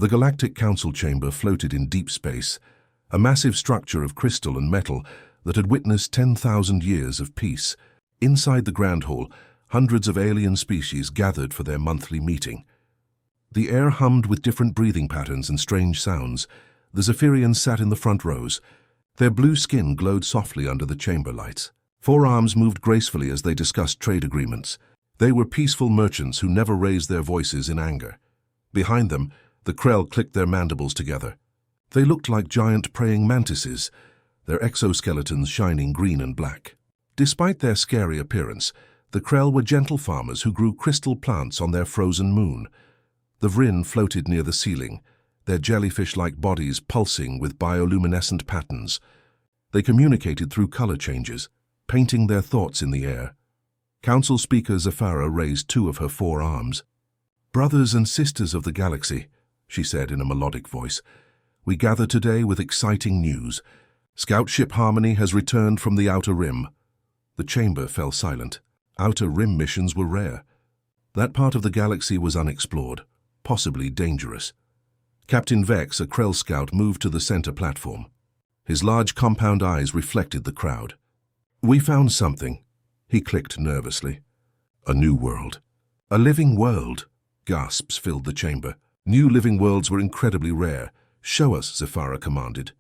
The Galactic Council chamber floated in deep space, a massive structure of crystal and metal that had witnessed 10,000 years of peace. Inside the Grand Hall, hundreds of alien species gathered for their monthly meeting. The air hummed with different breathing patterns and strange sounds. The Zephyrians sat in the front rows. Their blue skin glowed softly under the chamber lights. Four arms moved gracefully as they discussed trade agreements. They were peaceful merchants who never raised their voices in anger. Behind them, the Krell clicked their mandibles together. They looked like giant praying mantises, their exoskeletons shining green and black. Despite their scary appearance, the Krell were gentle farmers who grew crystal plants on their frozen moon. The Vryn floated near the ceiling, their jellyfish-like bodies pulsing with bioluminescent patterns. They communicated through color changes, painting their thoughts in the air. Council Speaker Zephyra raised two of her four arms. "Brothers and sisters of the galaxy," she said in a melodic voice, "we gather today with exciting news. Scout Ship Harmony has returned from the Outer Rim." The chamber fell silent. Outer Rim missions were rare. That part of the galaxy was unexplored, possibly dangerous. Captain Vex, a Krell scout, moved to the center platform. His large compound eyes reflected the crowd. "We found something," he clicked nervously. "A new world." "A living world," gasps filled the chamber. New living worlds were incredibly rare. "Show us," Zephyra commanded.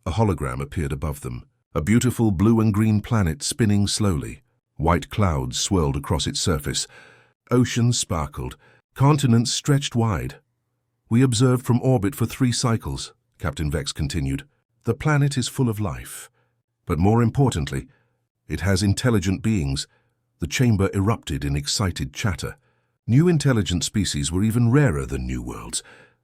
A hologram appeared above them, a beautiful blue and green planet spinning slowly. White clouds swirled across its surface. Oceans sparkled. Continents stretched wide. "We observed from orbit for 3 cycles," Captain Vex continued. "The planet is full of life. But more importantly, it has intelligent beings." The chamber erupted in excited chatter. New intelligent species were even rarer than new worlds.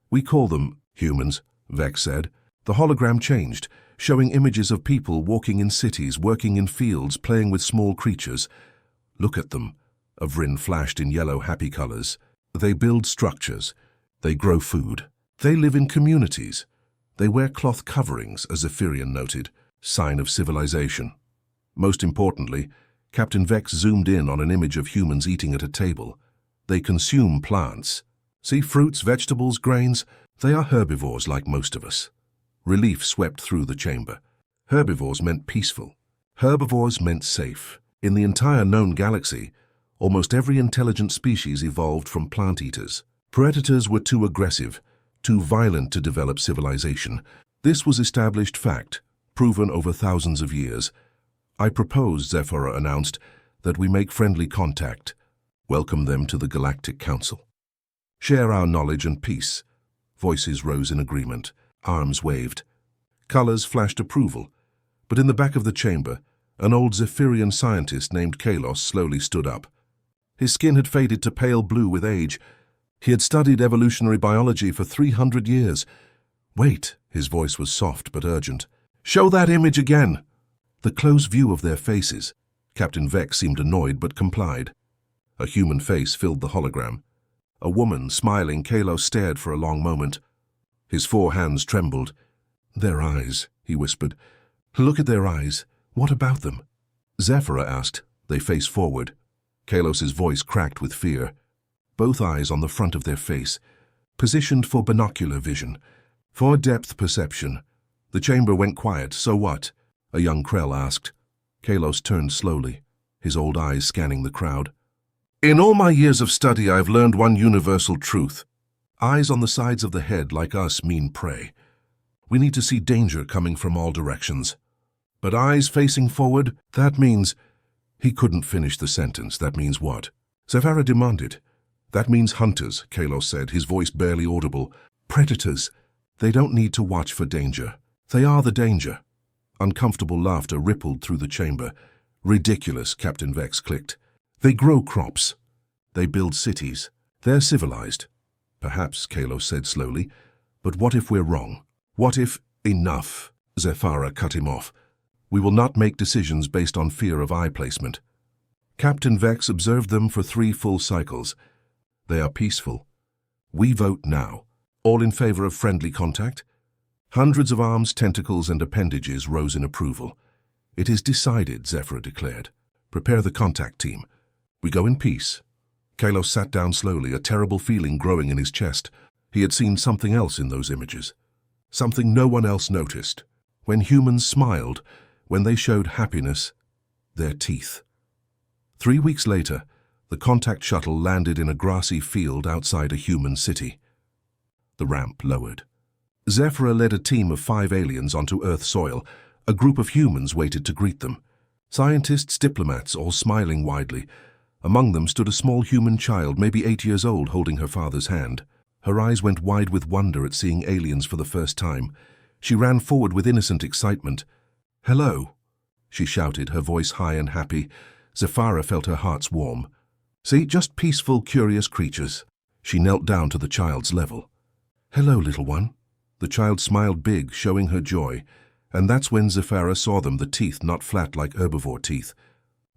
"We call them humans," Vex said. The hologram changed, showing images of people walking in cities, working in fields, playing with small creatures. "Look at them," a Vryn flashed in yellow, happy colors. "They build structures. They grow food. They live in communities. They wear cloth coverings," a Zephyrian noted, sign of civilization. Most importantly, Captain Vex zoomed in on an image of humans eating at a table. "They consume plants. See fruits, vegetables, grains? They are herbivores like most of us." Relief swept through the chamber. Herbivores meant peaceful. Herbivores meant safe. In the entire known galaxy, almost every intelligent species evolved from plant eaters. Predators were too aggressive, too violent to develop civilization. This was established fact, proven over thousands of years. "I propose," Zephyra announced, "that we make friendly contact, welcome them to the Galactic Council. Share our knowledge and peace." Voices rose in agreement. Arms waved. Colors flashed approval. But in the back of the chamber, an old Zephyrian scientist named Kalos slowly stood up. His skin had faded to pale blue with age. He had studied evolutionary biology for 300 years. "Wait," his voice was soft but urgent. "Show that image again." The close view of their faces. Captain Vex seemed annoyed but complied. A human face filled the hologram. A woman, smiling, Kalos stared for a long moment. His 4 hands trembled. "Their eyes," he whispered. "Look at their eyes. What about them?" Zephyra asked. They faced forward. Kalos's voice cracked with fear. Both eyes on the front of their face, positioned for binocular vision, for depth perception. The chamber went quiet. "So what?" a young Krell asked. Kalos turned slowly, his old eyes scanning the crowd. "In all my years of study, I've learned one universal truth. Eyes on the sides of the head, like us, mean prey. We need to see danger coming from all directions. But eyes facing forward, that means—" He couldn't finish the sentence. "That means what?" Zephyra demanded. "That means hunters," Kalos said, his voice barely audible. "Predators. They don't need to watch for danger. They are the danger." Uncomfortable laughter rippled through the chamber. "Ridiculous," Captain Vex clicked. "They grow crops. They build cities. They're civilized." "Perhaps," Kalos said slowly. "But what if we're wrong? What if—" "Enough," Zephyra cut him off. "We will not make decisions based on fear of eye placement." Captain Vex observed them for 3 full cycles. "They are peaceful. We vote now. All in favor of friendly contact?" Hundreds of arms, tentacles, and appendages rose in approval. "It is decided," Zephyra declared. "Prepare the contact team. We go in peace." Kalos sat down slowly, a terrible feeling growing in his chest. He had seen something else in those images, something no one else noticed. When humans smiled, when they showed happiness, their teeth. 3 weeks later, the contact shuttle landed in a grassy field outside a human city. The ramp lowered. Zephyra led a team of 5 aliens onto Earth soil. A group of humans waited to greet them. Scientists, diplomats, all smiling widely. Among them stood a small human child, maybe 8 years old, holding her father's hand. Her eyes went wide with wonder at seeing aliens for the first time. She ran forward with innocent excitement. "Hello," she shouted, her voice high and happy. Zephyra felt her heart's warm. "See, just peaceful, curious creatures." She knelt down to the child's level. "Hello, little one." The child smiled big, showing her joy. And that's when Zephyra saw them, the teeth not flat like herbivore teeth.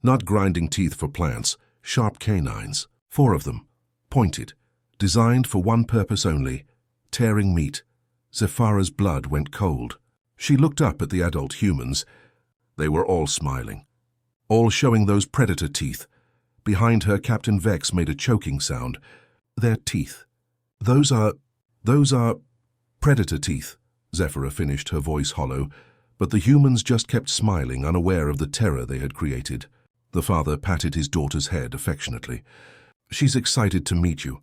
Not grinding teeth for plants, sharp canines. 4 of them, pointed, designed for one purpose only, tearing meat. Zephyra's blood went cold. She looked up at the adult humans. They were all smiling, all showing those predator teeth. Behind her, Captain Vex made a choking sound. "Their teeth. Those are predator teeth," Zephyra finished, her voice hollow. But the humans just kept smiling, unaware of the terror they had created. The father patted his daughter's head affectionately. "She's excited to meet you."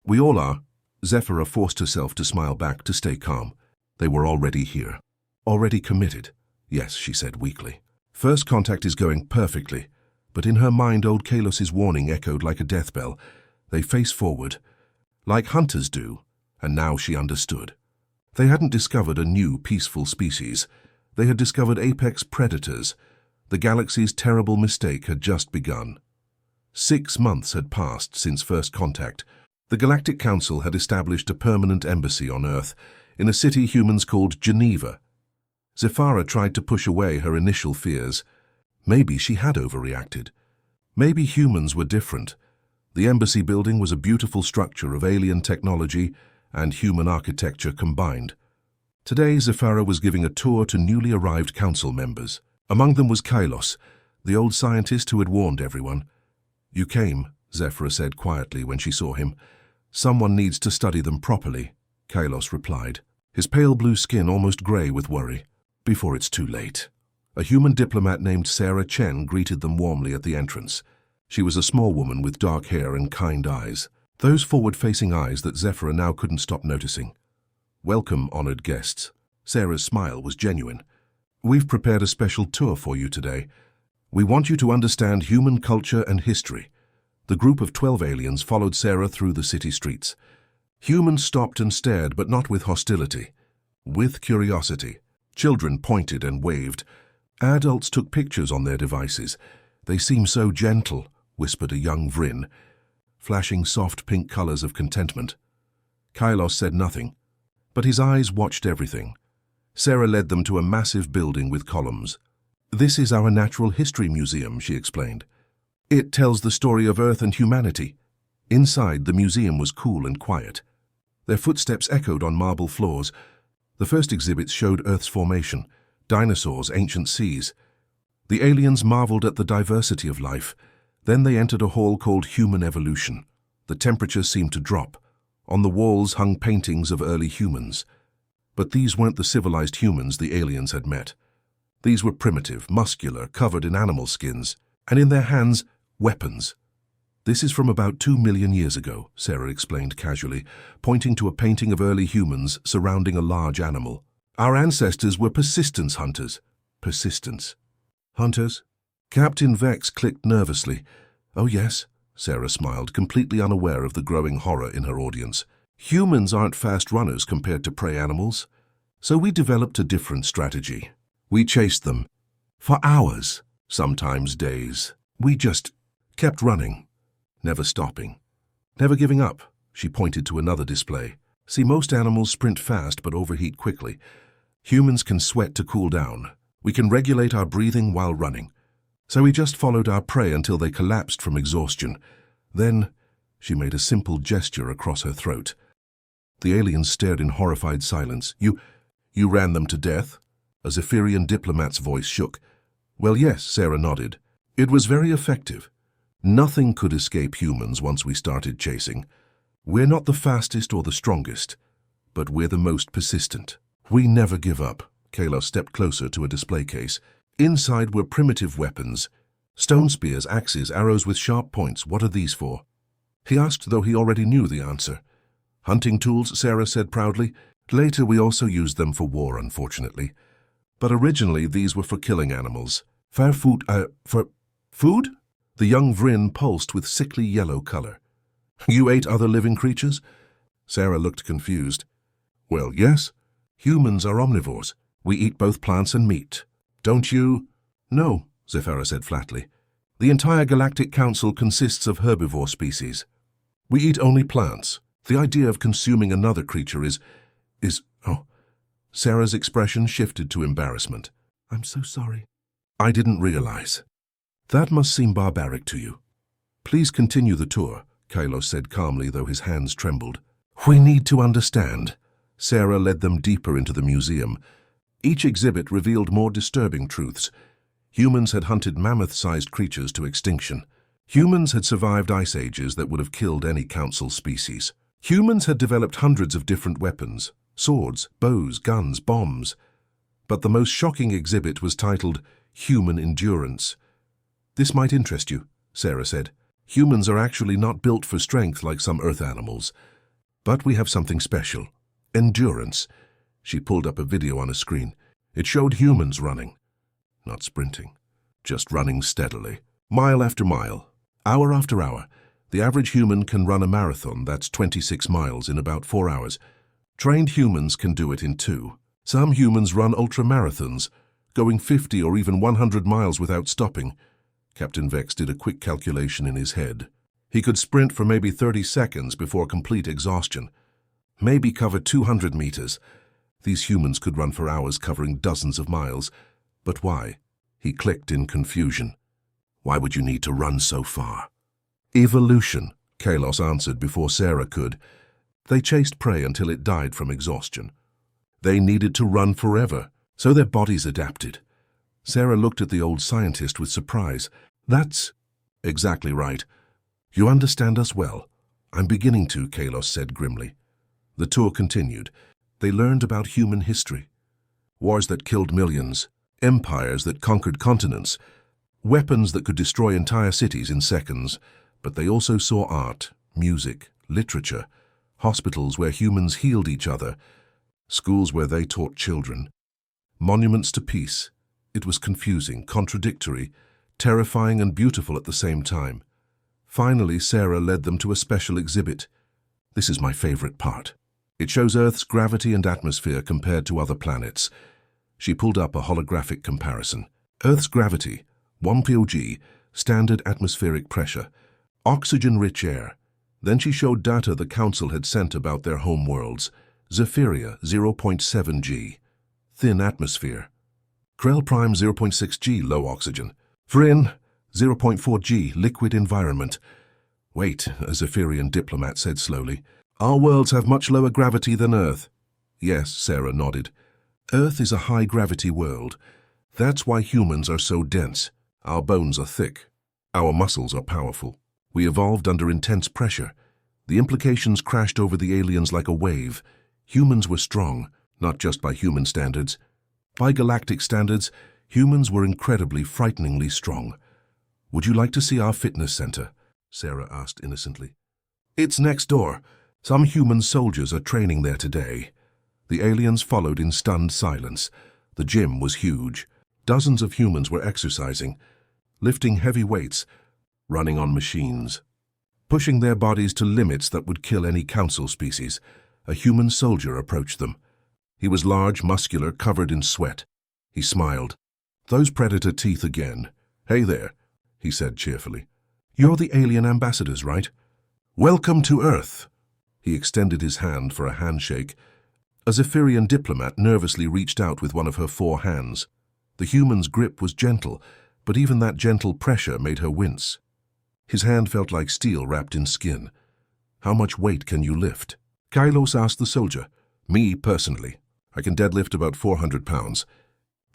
"We all are." Zephyra forced herself to smile back, to stay calm. They were already here. Already committed. "Yes," she said weakly. "First contact is going perfectly." But in her mind, old Kalos's warning echoed like a death bell. They faced forward, like hunters do, and now she understood. They hadn't discovered a new, peaceful species. They had discovered apex predators. The galaxy's terrible mistake had just begun. 6 months had passed since first contact. The Galactic Council had established a permanent embassy on Earth, in a city humans called Geneva. Zephyra tried to push away her initial fears. Maybe she had overreacted. Maybe humans were different. The embassy building was a beautiful structure of alien technology and human architecture combined. Today, Zephyra was giving a tour to newly arrived council members. Among them was Kalos, the old scientist who had warned everyone. "You came," Zephyra said quietly when she saw him. "Someone needs to study them properly," Kalos replied, his pale blue skin almost grey with worry. "Before it's too late." A human diplomat named Sarah Chen greeted them warmly at the entrance. She was a small woman with dark hair and kind eyes, those forward-facing eyes that Zephyra now couldn't stop noticing. "Welcome, honored guests." Sarah's smile was genuine. "We've prepared a special tour for you today. We want you to understand human culture and history." The group of 12 aliens followed Sarah through the city streets. Humans stopped and stared, but not with hostility, with curiosity. Children pointed and waved. Adults took pictures on their devices. "They seem so gentle," whispered a young Vryn, flashing soft pink colors of contentment. Kylos said nothing, but his eyes watched everything. Sarah led them to a massive building with columns. "This is our Natural History Museum," she explained. "It tells the story of Earth and humanity." Inside, the museum was cool and quiet. Their footsteps echoed on marble floors. The first exhibits showed Earth's formation, dinosaurs, ancient seas. The aliens marveled at the diversity of life. Then they entered a hall called Human Evolution. The temperature seemed to drop. On the walls hung paintings of early humans. But these weren't the civilized humans the aliens had met. These were primitive, muscular, covered in animal skins, and in their hands, weapons. "This is from about 2 million years ago," Sarah explained casually, pointing to a painting of early humans surrounding a large animal. "Our ancestors were persistence hunters." Persistence. Hunters? Captain Vex clicked nervously. "Oh yes," Sarah smiled, completely unaware of the growing horror in her audience. "Humans aren't fast runners compared to prey animals. So we developed a different strategy. We chased them. For hours, sometimes days. We just kept running, never stopping, never giving up." She pointed to another display. "See, most animals sprint fast but overheat quickly. Humans can sweat to cool down. We can regulate our breathing while running. So we just followed our prey until they collapsed from exhaustion. Then," she made a simple gesture across her throat. The aliens stared in horrified silence. You ran them to death?" A Zephyrian diplomat's voice shook. "Well, yes," Sarah nodded. "It was very effective. Nothing could escape humans once we started chasing. We're not the fastest or the strongest, but we're the most persistent. We never give up. Kalos stepped closer to a display case. Inside were primitive weapons. Stone spears, axes, arrows with sharp points. What are these for? He asked, though he already knew the answer. Hunting tools, Sarah said proudly. Later we also used them for war, unfortunately. But originally these were for killing animals. For food? The young Vryn pulsed with sickly yellow color. You ate other living creatures? Sarah looked confused. Well, yes. Humans are omnivores. We eat both plants and meat. Don't you? No, Zephyra said flatly. The entire Galactic Council consists of herbivore species. We eat only plants. The idea of consuming another creature is... Oh. Sarah's expression shifted to embarrassment. I'm so sorry. I didn't realize. That must seem barbaric to you. Please continue the tour, Kalos said calmly, though his hands trembled. We need to understand. Sarah led them deeper into the museum. Each exhibit revealed more disturbing truths. Humans had hunted mammoth-sized creatures to extinction. Humans had survived ice ages that would have killed any council species. Humans had developed hundreds of different weapons, swords, bows, guns, bombs. But the most shocking exhibit was titled Human Endurance. This might interest you, Sarah said. Humans are actually not built for strength like some Earth animals. But we have something special. Endurance. She pulled up a video on a screen. It showed humans running. Not sprinting. Just running steadily. Mile after mile. Hour after hour. The average human can run a marathon, that's 26 miles, in about 4 hours. Trained humans can do it in 2. Some humans run ultramarathons, going 50 or even 100 miles without stopping. Captain Vex did a quick calculation in his head. He could sprint for maybe 30 seconds before complete exhaustion. Maybe cover 200 meters. These humans could run for hours covering dozens of miles. But why? He clicked in confusion. Why would you need to run so far? Evolution, Kalos answered before Sarah could. They chased prey until it died from exhaustion. They needed to run forever, so their bodies adapted. Sarah looked at the old scientist with surprise. That's exactly right. You understand us well. I'm beginning to, Kalos said grimly. The tour continued. They learned about human history. Wars that killed millions, empires that conquered continents, weapons that could destroy entire cities in seconds. But they also saw art, music, literature, hospitals where humans healed each other, schools where they taught children, monuments to peace. It was confusing, contradictory, terrifying and beautiful at the same time. Finally, Sarah led them to a special exhibit. This is my favorite part. It shows Earth's gravity and atmosphere compared to other planets. She pulled up a holographic comparison. Earth's gravity, 1 pog, standard atmospheric pressure, oxygen-rich air. Then she showed data the Council had sent about their home worlds. Zephyria, 0.7 g, thin atmosphere. Krell Prime, 0.6 g, low oxygen. Vryn, 0.4 g, liquid environment. Wait, a Zephyrian diplomat said slowly. Our worlds have much lower gravity than Earth. Yes, Sarah nodded. Earth is a high-gravity world. That's why humans are so dense. Our bones are thick. Our muscles are powerful. We evolved under intense pressure. The implications crashed over the aliens like a wave. Humans were strong, not just by human standards. By galactic standards, humans were incredibly, frighteningly strong. Would you like to see our fitness center? Sarah asked innocently. It's next door. Some human soldiers are training there today. The aliens followed in stunned silence. The gym was huge. Dozens of humans were exercising, lifting heavy weights, running on machines, pushing their bodies to limits that would kill any council species. A human soldier approached them. He was large, muscular, covered in sweat. He smiled. Those predator teeth again. Hey there, he said cheerfully. You're the alien ambassadors, right? Welcome to Earth. He extended his hand for a handshake. A Zephyrian diplomat nervously reached out with one of her 4 hands. The human's grip was gentle, but even that gentle pressure made her wince. His hand felt like steel wrapped in skin. How much weight can you lift? Kalos asked the soldier. Me, personally. I can deadlift about 400 pounds.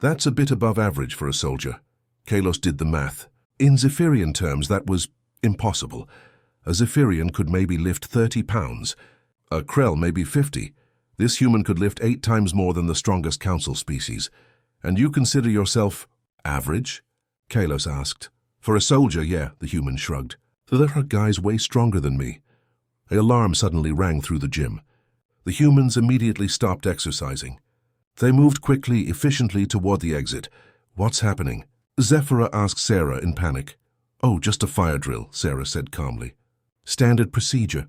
That's a bit above average for a soldier. Kalos did the math. In Zephyrian terms, that was impossible. A Zephyrian could maybe lift 30 pounds. A Krell maybe 50. This human could lift 8 times more than the strongest council species. And you consider yourself average? Kalos asked. For a soldier, yeah, the human shrugged. There are guys way stronger than me. An alarm suddenly rang through the gym. The humans immediately stopped exercising. They moved quickly, efficiently toward the exit. What's happening? Zephyra asked Sarah in panic. Oh, just a fire drill, Sarah said calmly. Standard procedure.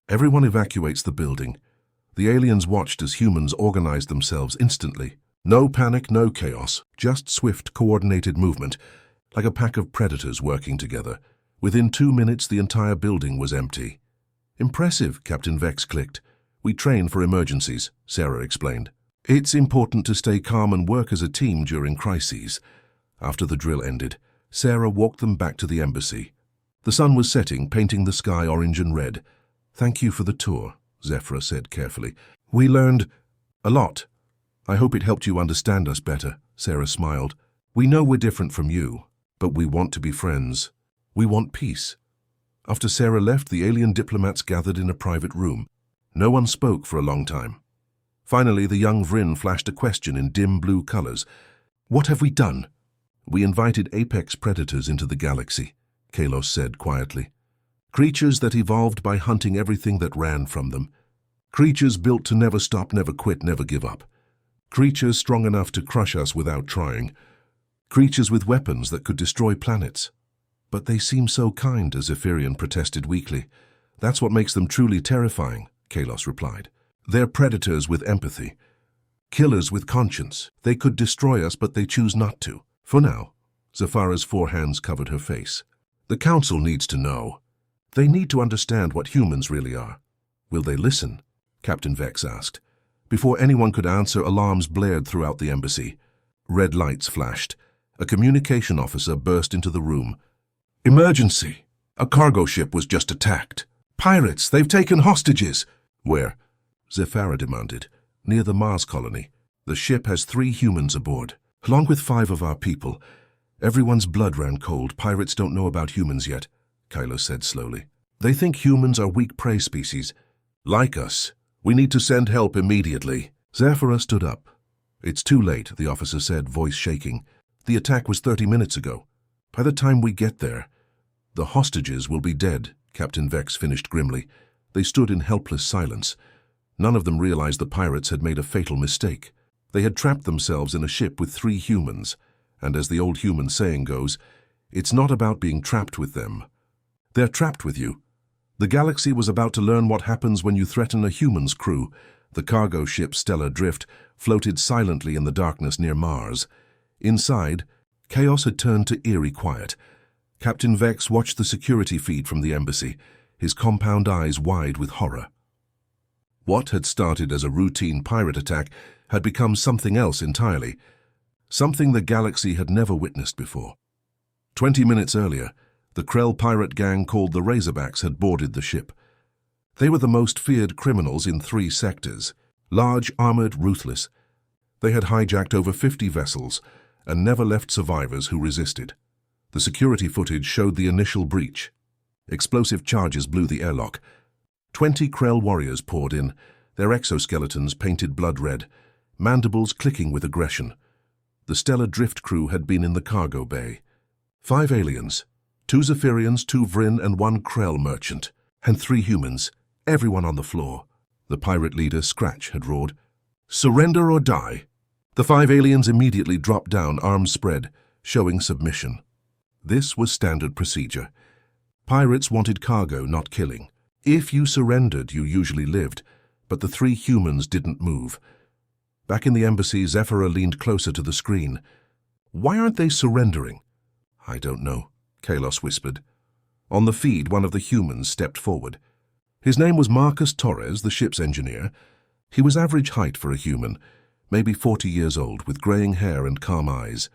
Everyone evacuates the building. The aliens watched as humans organized themselves instantly. No panic, no chaos, just swift, coordinated movement, like a pack of predators working together. Within 2 minutes, the entire building was empty. Impressive, Captain Vex clicked. We train for emergencies, Sarah explained. It's important to stay calm and work as a team during crises. After the drill ended, Sarah walked them back to the embassy. The sun was setting, painting the sky orange and red. Thank you for the tour, Zephyra said carefully. We learned a lot. I hope it helped you understand us better, Sarah smiled. We know we're different from you, but we want to be friends. We want peace. After Sarah left, the alien diplomats gathered in a private room. No one spoke for a long time. Finally, the young Vryn flashed a question in dim blue colors. What have we done? We invited apex predators into the galaxy, Kalos said quietly. Creatures that evolved by hunting everything that ran from them. Creatures built to never stop, never quit, never give up. Creatures strong enough to crush us without trying. Creatures with weapons that could destroy planets. But they seem so kind, a Zephyrian protested weakly. That's what makes them truly terrifying, Kalos replied. They're predators with empathy. Killers with conscience. They could destroy us, but they choose not to. For now, Zephyra's 4 hands covered her face. The Council needs to know. They need to understand what humans really are. Will they listen? Captain Vex asked. Before anyone could answer, alarms blared throughout the embassy. Red lights flashed. A communication officer burst into the room. Emergency! A cargo ship was just attacked. Pirates! They've taken hostages! Where? Zephyra demanded. Near the Mars colony. The ship has 3 humans aboard, along with 5 of our people. Everyone's blood ran cold. Pirates don't know about humans yet, Kylo said slowly. They think humans are weak prey species. Like us. We need to send help immediately. Zephyra stood up. It's too late, the officer said, voice shaking. The attack was 30 minutes ago. By the time we get there, the hostages will be dead, Captain Vex finished grimly. They stood in helpless silence. None of them realized the pirates had made a fatal mistake. They had trapped themselves in a ship with 3 humans, and as the old human saying goes, it's not about being trapped with them. They're trapped with you. The galaxy was about to learn what happens when you threaten a human's crew. The cargo ship Stellar Drift floated silently in the darkness near Mars. Inside, chaos had turned to eerie quiet. Captain Vex watched the security feed from the embassy, his compound eyes wide with horror. What had started as a routine pirate attack had become something else entirely, something the galaxy had never witnessed before. 20 minutes earlier, the Krell pirate gang called the Razorbacks had boarded the ship. They were the most feared criminals in 3 sectors, large, armored, ruthless. They had hijacked over 50 vessels and never left survivors who resisted. The security footage showed the initial breach. Explosive charges blew the airlock. 20 Krell warriors poured in, their exoskeletons painted blood red, mandibles clicking with aggression. The Stellar Drift crew had been in the cargo bay. 5 aliens, 2 Zephyrians, 2 Vryn, and 1 Krell merchant, and 3 humans, everyone on the floor. The pirate leader, Scratch, had roared, "Surrender or die!" The 5 aliens immediately dropped down, arms spread, showing submission. This was standard procedure. Pirates wanted cargo, not killing. If you surrendered, you usually lived, but the 3 humans didn't move. Back in the embassy, Zephyra leaned closer to the screen. Why aren't they surrendering? I don't know, Kalos whispered. On the feed, one of the humans stepped forward. His name was Marcus Torres, the ship's engineer. He was average height for a human, maybe 40 years old, with graying hair and calm eyes.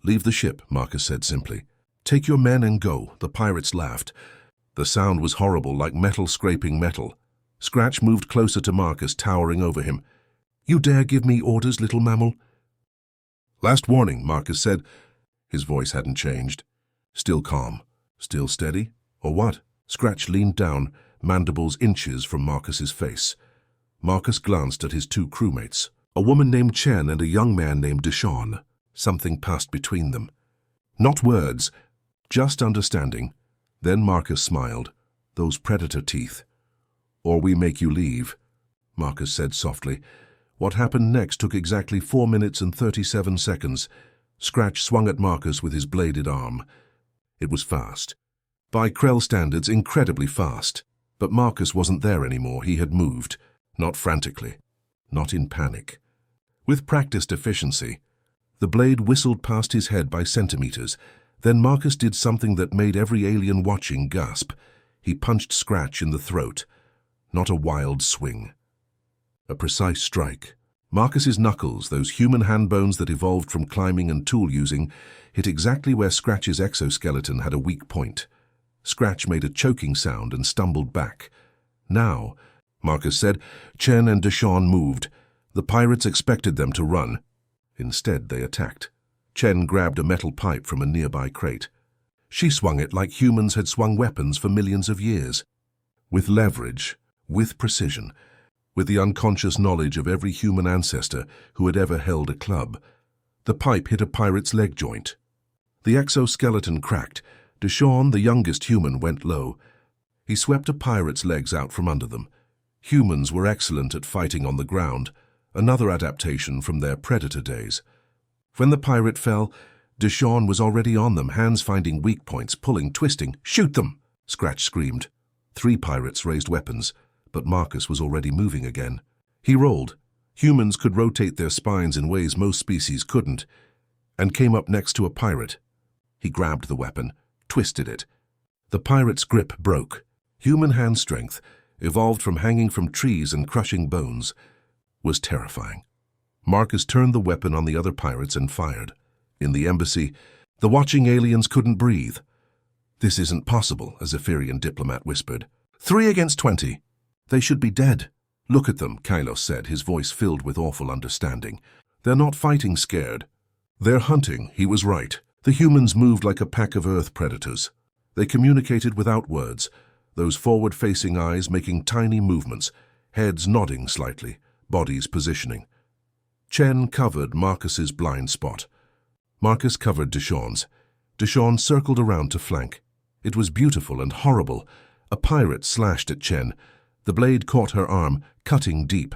Leave the ship, Marcus said simply. Take your men and go, the pirates laughed. The sound was horrible, like metal scraping metal. Scratch moved closer to Marcus, towering over him. You dare give me orders, little mammal? Last warning, Marcus said. His voice hadn't changed. Still calm. Still steady? Or what? Scratch leaned down, mandibles inches from Marcus's face. Marcus glanced at his two crewmates, a woman named Chen and a young man named Deshawn. Something passed between them. Not words, just understanding. Then Marcus smiled. Those predator teeth. "Or we make you leave," Marcus said softly. What happened next took exactly 4 minutes and 37 seconds. Scratch swung at Marcus with his bladed arm. It was fast. By Krell standards, incredibly fast. But Marcus wasn't there anymore. He had moved. Not frantically. Not in panic. With practiced efficiency. The blade whistled past his head by centimeters. Then Marcus did something that made every alien watching gasp. He punched Scratch in the throat. Not a wild swing. A precise strike. Marcus's knuckles, those human hand bones that evolved from climbing and tool-using, hit exactly where Scratch's exoskeleton had a weak point. Scratch made a choking sound and stumbled back. Now, Marcus said, Chen and Deshawn moved. The pirates expected them to run. Instead, they attacked. Chen grabbed a metal pipe from a nearby crate. She swung it like humans had swung weapons for millions of years. With leverage, with precision, with the unconscious knowledge of every human ancestor who had ever held a club. The pipe hit a pirate's leg joint. The exoskeleton cracked. Deshawn, the youngest human, went low. He swept a pirate's legs out from under them. Humans were excellent at fighting on the ground, another adaptation from their predator days. When the pirate fell, Deshawn was already on them, hands finding weak points, pulling, twisting. "Shoot them!" Scratch screamed. 3 pirates raised weapons, but Marcus was already moving again. He rolled. Humans could rotate their spines in ways most species couldn't, and came up next to a pirate. He grabbed the weapon, twisted it. The pirate's grip broke. Human hand strength, evolved from hanging from trees and crushing bones, was terrifying. Marcus turned the weapon on the other pirates and fired. In the embassy, the watching aliens couldn't breathe. "This isn't possible," a Zephyrian diplomat whispered. 3 against 20. "They should be dead." "Look at them," Kylos said, his voice filled with awful understanding. "They're not fighting scared. They're hunting." He was right. The humans moved like a pack of Earth predators. They communicated without words, those forward-facing eyes making tiny movements, heads nodding slightly, bodies positioning. Chen covered Marcus's blind spot. Marcus covered Deshawn's. Deshawn circled around to flank. It was beautiful and horrible. A pirate slashed at Chen. The blade caught her arm, cutting deep.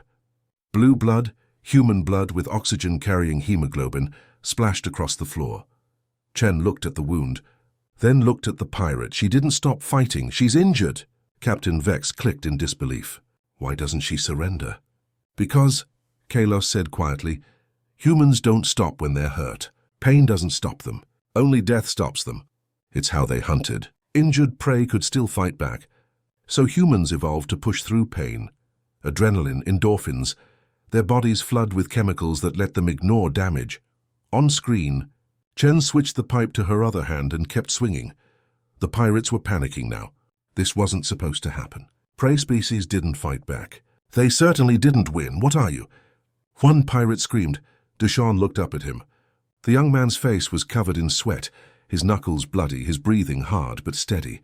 Blue blood, human blood with oxygen-carrying hemoglobin, splashed across the floor. Chen looked at the wound, then looked at the pirate. "She didn't stop fighting. She's injured." Captain Vex clicked in disbelief. "Why doesn't she surrender?" "Because," Kalos said quietly, "humans don't stop when they're hurt. Pain doesn't stop them. Only death stops them. It's how they hunted. Injured prey could still fight back. So humans evolved to push through pain. Adrenaline, endorphins. Their bodies flood with chemicals that let them ignore damage. On screen, Chen switched the pipe to her other hand and kept swinging. The pirates were panicking now. This wasn't supposed to happen. Prey species didn't fight back. "They certainly didn't win. What are you?" One pirate screamed. Deshawn looked up at him. The young man's face was covered in sweat, his knuckles bloody, his breathing hard but steady.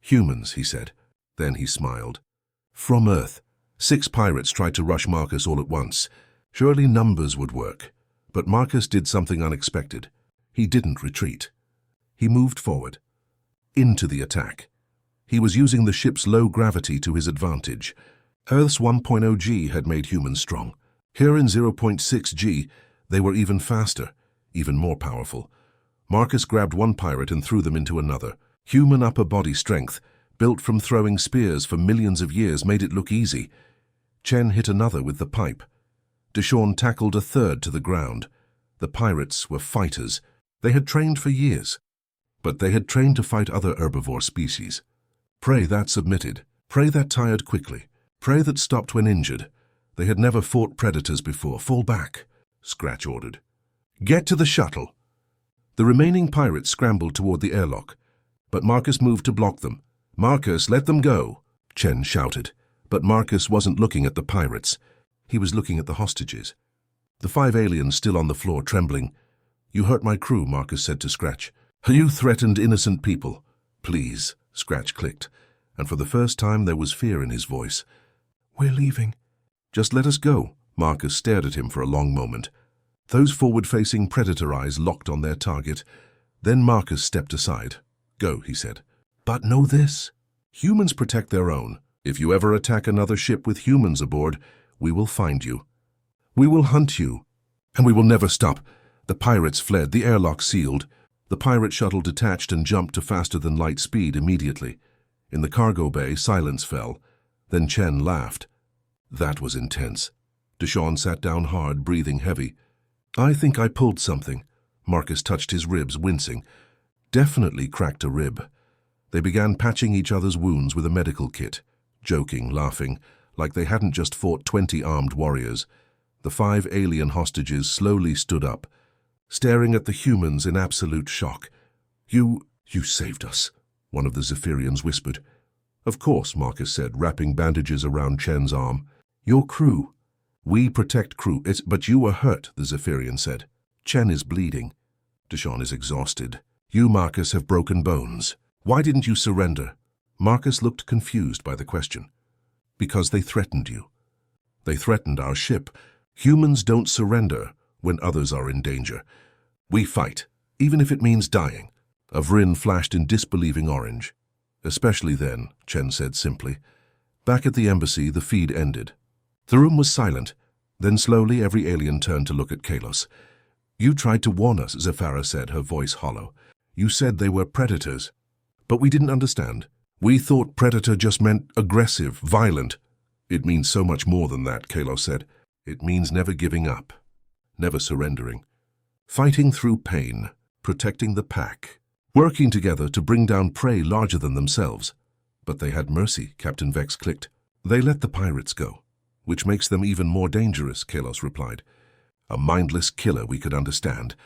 "Humans," he said. Then he smiled. "From Earth." 6 pirates tried to rush Marcus all at once. Surely numbers would work. But Marcus did something unexpected. He didn't retreat. He moved forward. Into the attack. He was using the ship's low gravity to his advantage. Earth's 1.0 G had made humans strong. Here in 0.6 G, they were even faster, even more powerful. Marcus grabbed one pirate and threw them into another. Human upper body strength, built from throwing spears for millions of years, made it look easy. Chen hit another with the pipe. Deshawn tackled a third to the ground. The pirates were fighters. They had trained for years. But they had trained to fight other herbivore species. Prey that submitted. Prey that tired quickly. Prey that stopped when injured. They had never fought predators before. "Fall back," Scratch ordered. "Get to the shuttle." The remaining pirates scrambled toward the airlock, but Marcus moved to block them. "Marcus, let them go," Chen shouted. But Marcus wasn't looking at the pirates. He was looking at the hostages. The 5 aliens still on the floor, trembling. "You hurt my crew," Marcus said to Scratch. "You threatened innocent people." "Please," Scratch clicked. and for the first time there was fear in his voice. "We're leaving." "Just let us go." Marcus stared at him for a long moment. Those forward-facing predator eyes locked on their target. Then Marcus stepped aside. "Go," he said. "But know this. Humans protect their own. If you ever attack another ship with humans aboard, we will find you. We will hunt you. And we will never stop." The pirates fled, the airlock sealed. The pirate shuttle detached and jumped to faster-than-light speed immediately. In the cargo bay, silence fell. Then Chen laughed. That was intense. Deshawn sat down hard, breathing heavy. "I think I pulled something." Marcus touched his ribs, wincing. "Definitely cracked a rib." They began patching each other's wounds with a medical kit, joking, laughing, like they hadn't just fought 20 armed warriors. The 5 alien hostages slowly stood up, staring at the humans in absolute shock. You saved us," one of the Zephyrians whispered. "Of course," Marcus said, wrapping bandages around Chen's arm. "Your crew." "We protect crew, but you were hurt," the Zephyrian said. "Chen is bleeding. Deshawn is exhausted. You, Marcus, have broken bones. Why didn't you surrender?" Marcus looked confused by the question. "Because they threatened you. They threatened our ship. Humans don't surrender when others are in danger. We fight, even if it means dying." Avrin flashed in disbelieving orange. "Especially then," Chen said simply. Back at the embassy, the feed ended. The room was silent. Then slowly every alien turned to look at Kalos. "You tried to warn us," Zephyra said, her voice hollow. "You said they were predators. But we didn't understand. We thought predator just meant aggressive, violent." "It means so much more than that," Kalos said. "It means never giving up, never surrendering. Fighting through pain, protecting the pack, working together to bring down prey larger than themselves." "But they had mercy," Captain Vex clicked. "They let the pirates go, which makes them even more dangerous," Kalos replied. "A mindless killer we could understand.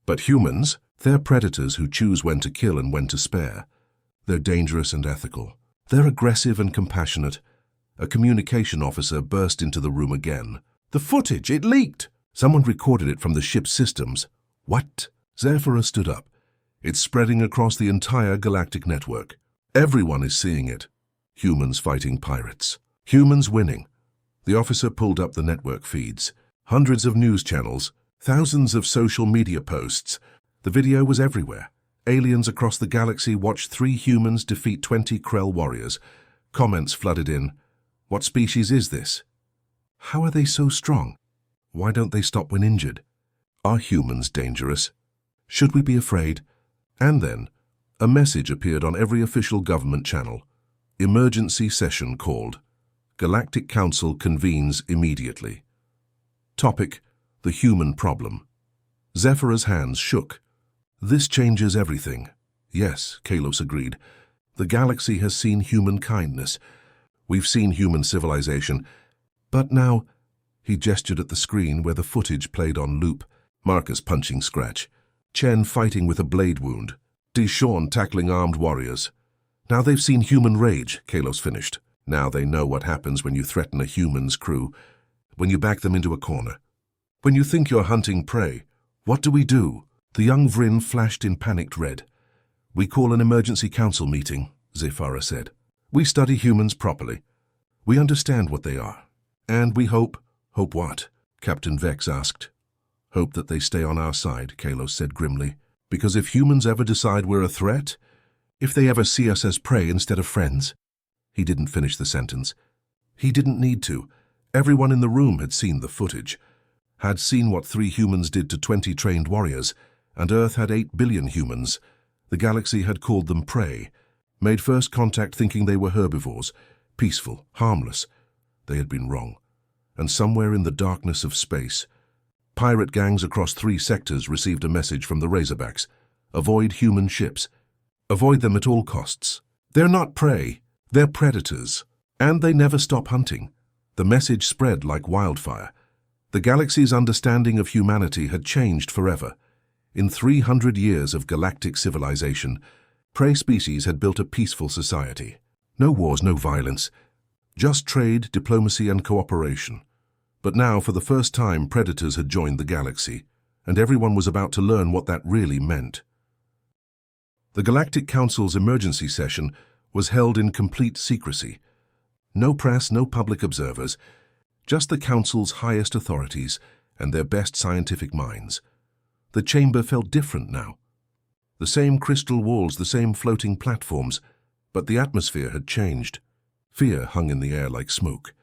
But humans, they're predators who choose when to kill and when to spare. They're dangerous and ethical. They're aggressive and compassionate." A communication officer burst into the room again. "The footage, it leaked!" "Someone recorded it from the ship's systems." "What?" Zephyra stood up. "It's spreading across the entire galactic network. Everyone is seeing it. Humans fighting pirates. Humans winning." The officer pulled up the network feeds. Hundreds of news channels, thousands of social media posts. The video was everywhere. Aliens across the galaxy watched 3 humans defeat 20 Krell warriors. Comments flooded in. "What species is this? How are they so strong? Why don't they stop when injured? Are humans dangerous? Should we be afraid?" And then, a message appeared on every official government channel. "Emergency session called. Galactic Council convenes immediately." Topic: the human problem. Zephyra's hands shook. "This changes everything." "Yes," Kalos agreed. "The galaxy has seen human kindness. We've seen human civilization. But now—" He gestured at the screen where the footage played on loop. Marcus punching Scratch. Chen fighting with a blade wound. Deshawn tackling armed warriors. "Now they've seen human rage," Kalos finished. "Now they know what happens when you threaten a human's crew, when you back them into a corner. When you think you're hunting prey, what do we do?" The young Vrin flashed in panicked red. "We call an emergency council meeting," Zephyra said. "We study humans properly. We understand what they are. And we hope—" "Hope what?" Captain Vex asked. "Hope that they stay on our side," Kalos said grimly. "Because if humans ever decide we're a threat, if they ever see us as prey instead of friends—" He didn't finish the sentence. He didn't need to. Everyone in the room had seen the footage, had seen what 3 humans did to 20 trained warriors, and Earth had 8 billion humans. The galaxy had called them prey, made first contact thinking they were herbivores, peaceful, harmless. They had been wrong. And somewhere in the darkness of space, pirate gangs across 3 sectors received a message from the Razorbacks. Avoid human ships. Avoid them at all costs. They're not prey. They're predators. And they never stop hunting. The message spread like wildfire. The galaxy's understanding of humanity had changed forever. In 300 years of galactic civilization, prey species had built a peaceful society. No wars, no violence. Just trade, diplomacy, and cooperation. But now, for the first time, predators had joined the galaxy, and everyone was about to learn what that really meant. The Galactic Council's emergency session was held in complete secrecy. No press, no public observers, just the Council's highest authorities and their best scientific minds. The chamber felt different now. The same crystal walls, the same floating platforms, but the atmosphere had changed. Fear hung in the air like smoke.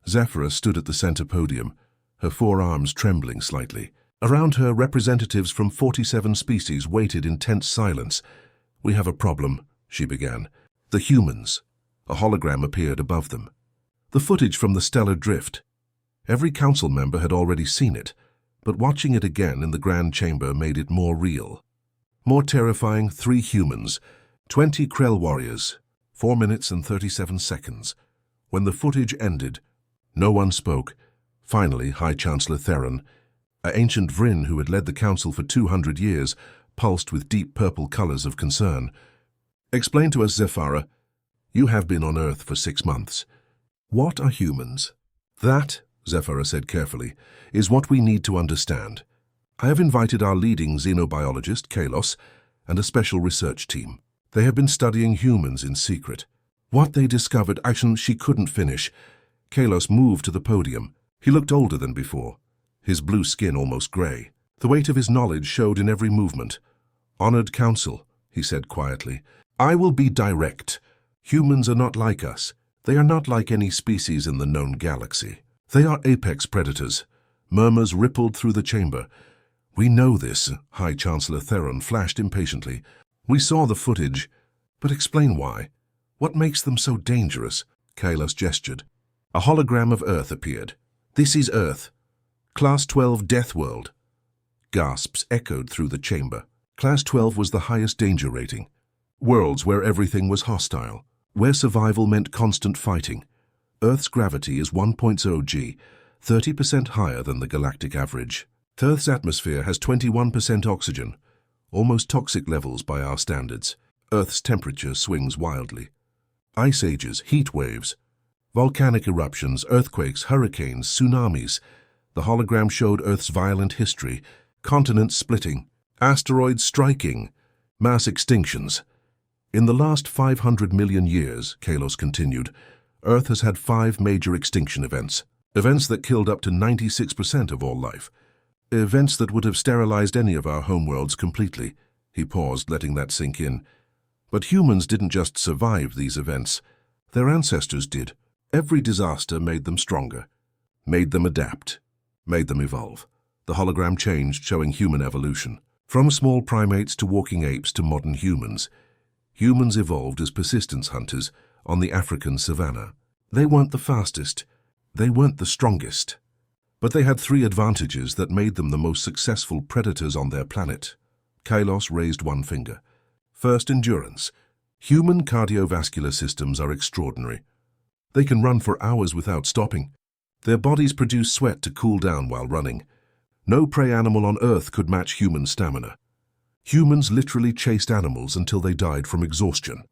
Zephyra stood at the center podium, her forearms trembling slightly. Around her, representatives from 47 species waited in tense silence. "We have a problem," she began. "The humans." A hologram appeared above them. The footage from the stellar drift. Every council member had already seen it, but watching it again in the grand chamber made it more real. More terrifying, 3 humans, 20 Krell warriors, 4 minutes and 37 seconds. When the footage ended, no one spoke. Finally, High Chancellor Theron, an ancient Vryn who had led the council for 200 years, pulsed with deep purple colors of concern. "Explain to us, Zephyra. You have been on Earth for 6 months. What are humans?" "That," Zephyra said carefully, "is what we need to understand. I have invited our leading xenobiologist, Kalos, and a special research team. They have been studying humans in secret. What they discovered," actually, she couldn't finish. Kalos moved to the podium. He looked older than before, his blue skin almost gray. The weight of his knowledge showed in every movement. "Honored Council," he said quietly, "I will be direct. Humans are not like us. They are not like any species in the known galaxy. They are apex predators." Murmurs rippled through the chamber. "We know this," High Chancellor Theron flashed impatiently. "We saw the footage, but explain why. What makes them so dangerous?" Kalos gestured. A hologram of Earth appeared. "This is Earth. Class 12 Death World." Gasps echoed through the chamber. Class 12 was the highest danger rating. Worlds where everything was hostile, where survival meant constant fighting. Earth's gravity is 1.0 g, 30% higher than the galactic average. Earth's atmosphere has 21% oxygen, almost toxic levels by our standards. Earth's temperature swings wildly. Ice ages, heat waves, volcanic eruptions, earthquakes, hurricanes, tsunamis. The hologram showed Earth's violent history, continents splitting, asteroids striking, mass extinctions. "In the last 500 million years," Kalos continued, "Earth has had 5 major extinction events. Events that killed up to 96% of all life. Events that would have sterilized any of our homeworlds completely." He paused, letting that sink in. But humans didn't just survive these events. Their ancestors did. Every disaster made them stronger, made them adapt, made them evolve. The hologram changed, showing human evolution. From small primates to walking apes to modern humans. Humans evolved as persistence hunters on the African savanna. They weren't the fastest. They weren't the strongest. But they had 3 advantages that made them the most successful predators on their planet. Kalos raised one finger. First, endurance. Human cardiovascular systems are extraordinary. They can run for hours without stopping. Their bodies produce sweat to cool down while running. No prey animal on Earth could match human stamina. Humans literally chased animals until they died from exhaustion.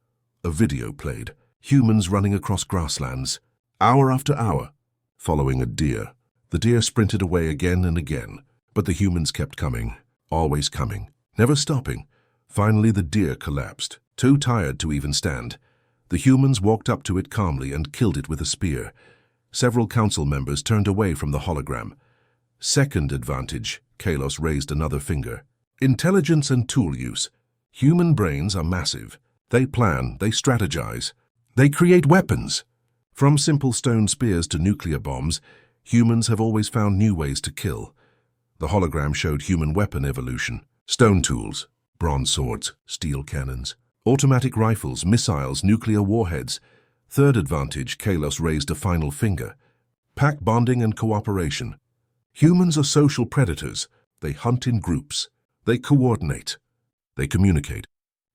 A video played. Humans running across grasslands, hour after hour, following a deer. The deer sprinted away again and again, but the humans kept coming, always coming, never stopping. Finally, the deer collapsed, too tired to even stand. The humans walked up to it calmly and killed it with a spear. Several council members turned away from the hologram. Second advantage, Kalos raised another finger. Intelligence and tool use. Human brains are massive. They plan, they strategize, they create weapons. From simple stone spears to nuclear bombs, humans have always found new ways to kill. The hologram showed human weapon evolution. Stone tools, bronze swords, steel cannons, automatic rifles, missiles, nuclear warheads. Third advantage, Kalos raised a final finger. Pack bonding and cooperation. Humans are social predators. They hunt in groups. They coordinate. They communicate.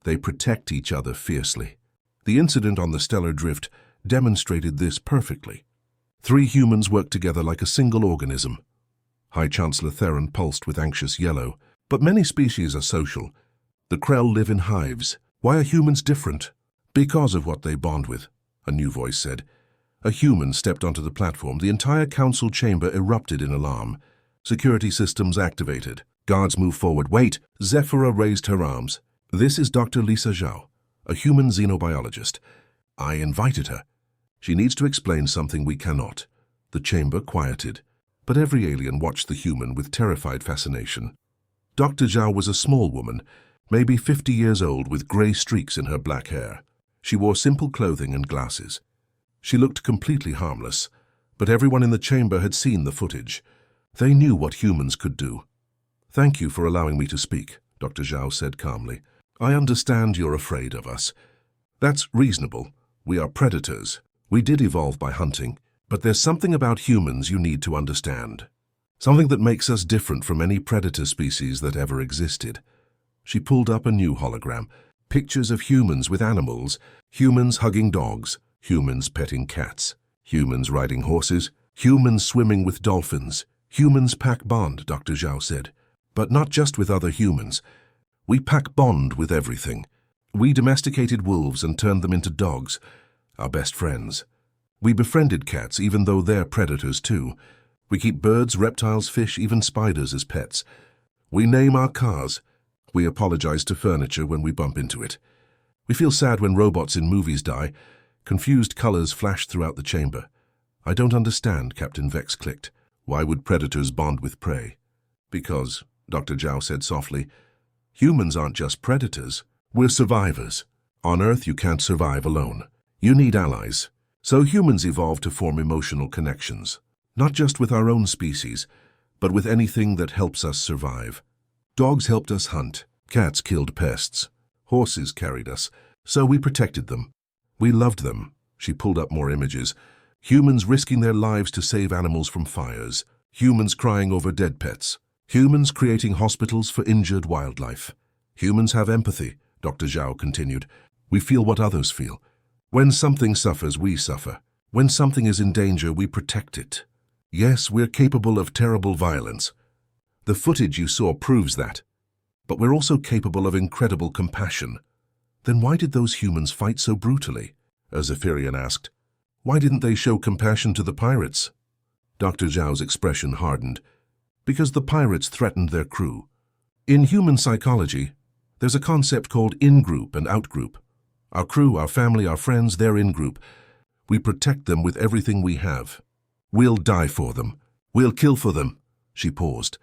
They protect each other fiercely. The incident on the stellar drift demonstrated this perfectly. 3 humans worked together like a single organism. High Chancellor Theron pulsed with anxious yellow. But many species are social. The Krell live in hives. Why are humans different? Because of what they bond with, a new voice said. A human stepped onto the platform. The entire council chamber erupted in alarm. Security systems activated. Guards moved forward. "Wait!" Zephyra raised her arms. "This is Dr. Lisa Zhao, a human xenobiologist. I invited her. She needs to explain something we cannot. The chamber quieted, but every alien watched the human with terrified fascination. Dr. Zhao was a small woman, maybe 50 years old, with grey streaks in her black hair. She wore simple clothing and glasses. She looked completely harmless, but everyone in the chamber had seen the footage. They knew what humans could do. "Thank you for allowing me to speak," Dr. Zhao said calmly. "I understand you're afraid of us. That's reasonable. We are predators. We did evolve by hunting, but there's something about humans you need to understand. Something that makes us different from any predator species that ever existed." She pulled up a new hologram. Pictures of humans with animals, humans hugging dogs, humans petting cats, humans riding horses, humans swimming with dolphins. Humans pack bond, Dr. Zhao said. But not just with other humans. We pack bond with everything. We domesticated wolves and turned them into dogs, our best friends. We befriended cats even though they're predators too. We keep birds, reptiles, fish, even spiders as pets. We name our cars. We apologize to furniture when we bump into it. We feel sad when robots in movies die. Confused colors flash throughout the chamber. "I don't understand," Captain Vex clicked. "Why would predators bond with prey?" "Because," Dr. Zhao said softly, "humans aren't just predators. We're survivors. On Earth, you can't survive alone. You need allies. So humans evolved to form emotional connections, not just with our own species, but with anything that helps us survive. Dogs helped us hunt. Cats killed pests. Horses carried us. So we protected them. We loved them." She pulled up more images. Humans risking their lives to save animals from fires. Humans crying over dead pets. Humans creating hospitals for injured wildlife. Humans have empathy, Dr. Zhao continued. We feel what others feel. When something suffers, we suffer. When something is in danger, we protect it. Yes, we're capable of terrible violence. The footage you saw proves that. But we're also capable of incredible compassion. Then why did those humans fight so brutally? Zephyrian asked. Why didn't they show compassion to the pirates? Dr. Zhao's expression hardened. Because the pirates threatened their crew. In human psychology, there's a concept called in-group and out-group. Our crew, our family, our friends, they're in-group. We protect them with everything we have. We'll die for them. We'll kill for them. She paused.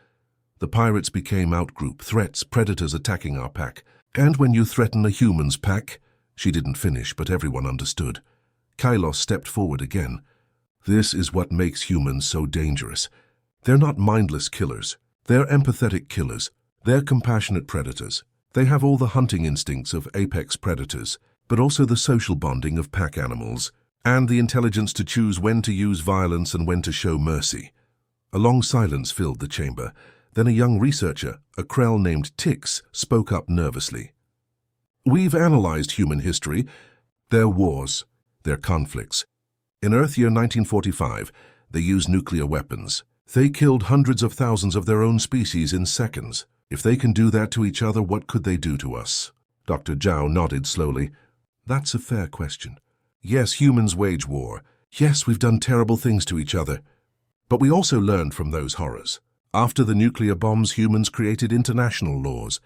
The pirates became out-group, threats, predators attacking our pack. And when you threaten a human's pack, she didn't finish, but everyone understood. Kylos stepped forward again. This is what makes humans so dangerous. They're not mindless killers. They're empathetic killers. They're compassionate predators. They have all the hunting instincts of apex predators, but also the social bonding of pack animals, and the intelligence to choose when to use violence and when to show mercy. A long silence filled the chamber. Then a young researcher, a Krell named Tix, spoke up nervously. We've analyzed human history. Their wars, their conflicts. In Earth year 1945, they used nuclear weapons. They killed hundreds of thousands of their own species in seconds. If they can do that to each other, what could they do to us? Dr. Zhao nodded slowly. That's a fair question. Yes, humans wage war. Yes, we've done terrible things to each other. But we also learned from those horrors. After the nuclear bombs, humans created international laws.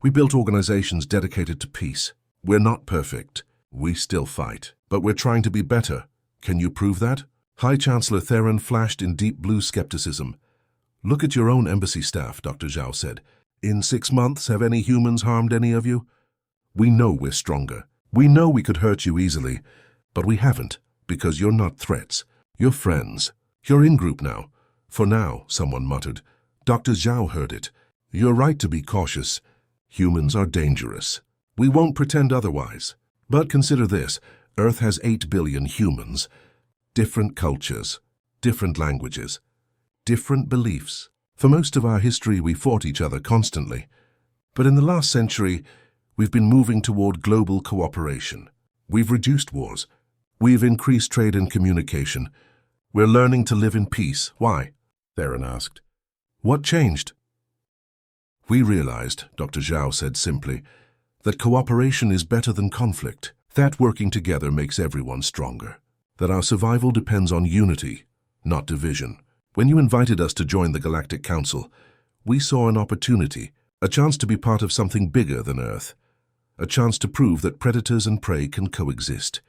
We built organizations dedicated to peace. We're not perfect. We still fight. But we're trying to be better. Can you prove that? High Chancellor Theron flashed in deep blue skepticism. Look at your own embassy staff, Dr. Zhao said. In 6 months, have any humans harmed any of you? We know we're stronger. We know we could hurt you easily, but we haven't, because you're not threats. You're friends. You're in group now. For now, someone muttered. Dr. Zhao heard it. You're right to be cautious. Humans are dangerous. We won't pretend otherwise. But consider this. Earth has 8 billion humans. Different cultures, different languages, different beliefs. For most of our history, we fought each other constantly. But in the last century, we've been moving toward global cooperation. We've reduced wars. We've increased trade and communication. We're learning to live in peace. Why? Theron asked. What changed? We realized, Dr. Zhao said simply, that cooperation is better than conflict, that working together makes everyone stronger, that our survival depends on unity, not division. When you invited us to join the Galactic Council, we saw an opportunity, a chance to be part of something bigger than Earth, A chance to prove that predators and prey can coexist.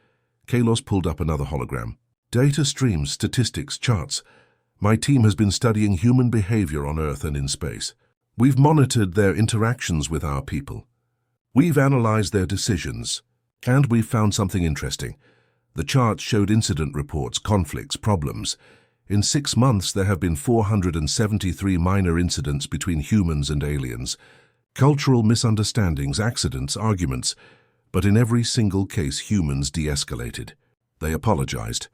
Kalos pulled up another hologram. Data streams, statistics, charts. My team has been studying human behavior on Earth and in space. We've monitored their interactions with our people. We've analyzed their decisions. And we've found something interesting. The charts showed incident reports, conflicts, problems. In 6 months, there have been 473 minor incidents between humans and aliens. Cultural misunderstandings, accidents, arguments. But in every single case, humans de-escalated. They apologized.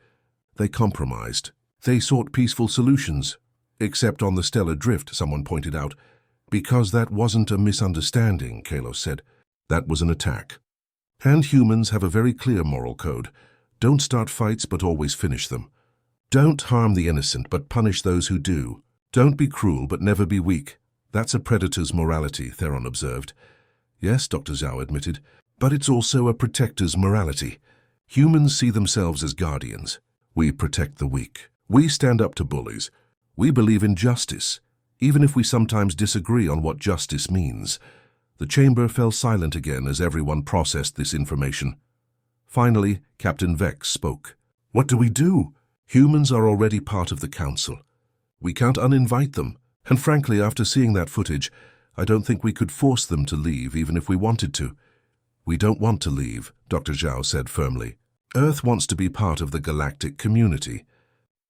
They compromised. They sought peaceful solutions. Except on the stellar drift, someone pointed out. Because that wasn't a misunderstanding, Kalos said. That was an attack. And humans have a very clear moral code. Don't start fights, but always finish them. Don't harm the innocent, but punish those who do. Don't be cruel, but never be weak. That's a predator's morality, Theron observed. Yes, Dr. Zhao admitted, but it's also a protector's morality. Humans see themselves as guardians. We protect the weak. We stand up to bullies. We believe in justice, even if we sometimes disagree on what justice means. The chamber fell silent again as everyone processed this information. Finally, Captain Vex spoke. What do we do? Humans are already part of the council. We can't uninvite them. And frankly, after seeing that footage, I don't think we could force them to leave even if we wanted to. We don't want to leave, Dr. Zhao said firmly. Earth wants to be part of the galactic community.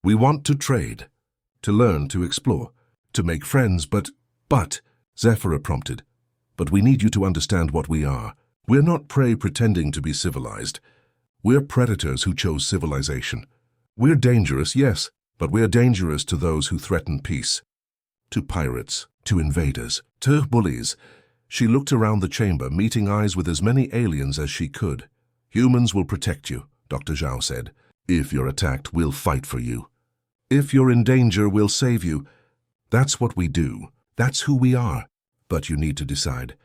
We want to trade, to learn, to explore, to make friends, but, Zephyra prompted. But we need you to understand what we are. We're not prey pretending to be civilized. We're predators who chose civilization. We're dangerous, yes, but we're dangerous to those who threaten peace. To pirates, to invaders, to bullies. She looked around the chamber, meeting eyes with as many aliens as she could. Humans will protect you, Dr. Zhao said. If you're attacked, we'll fight for you. If you're in danger, we'll save you. That's what we do. That's who we are. But you need to decide.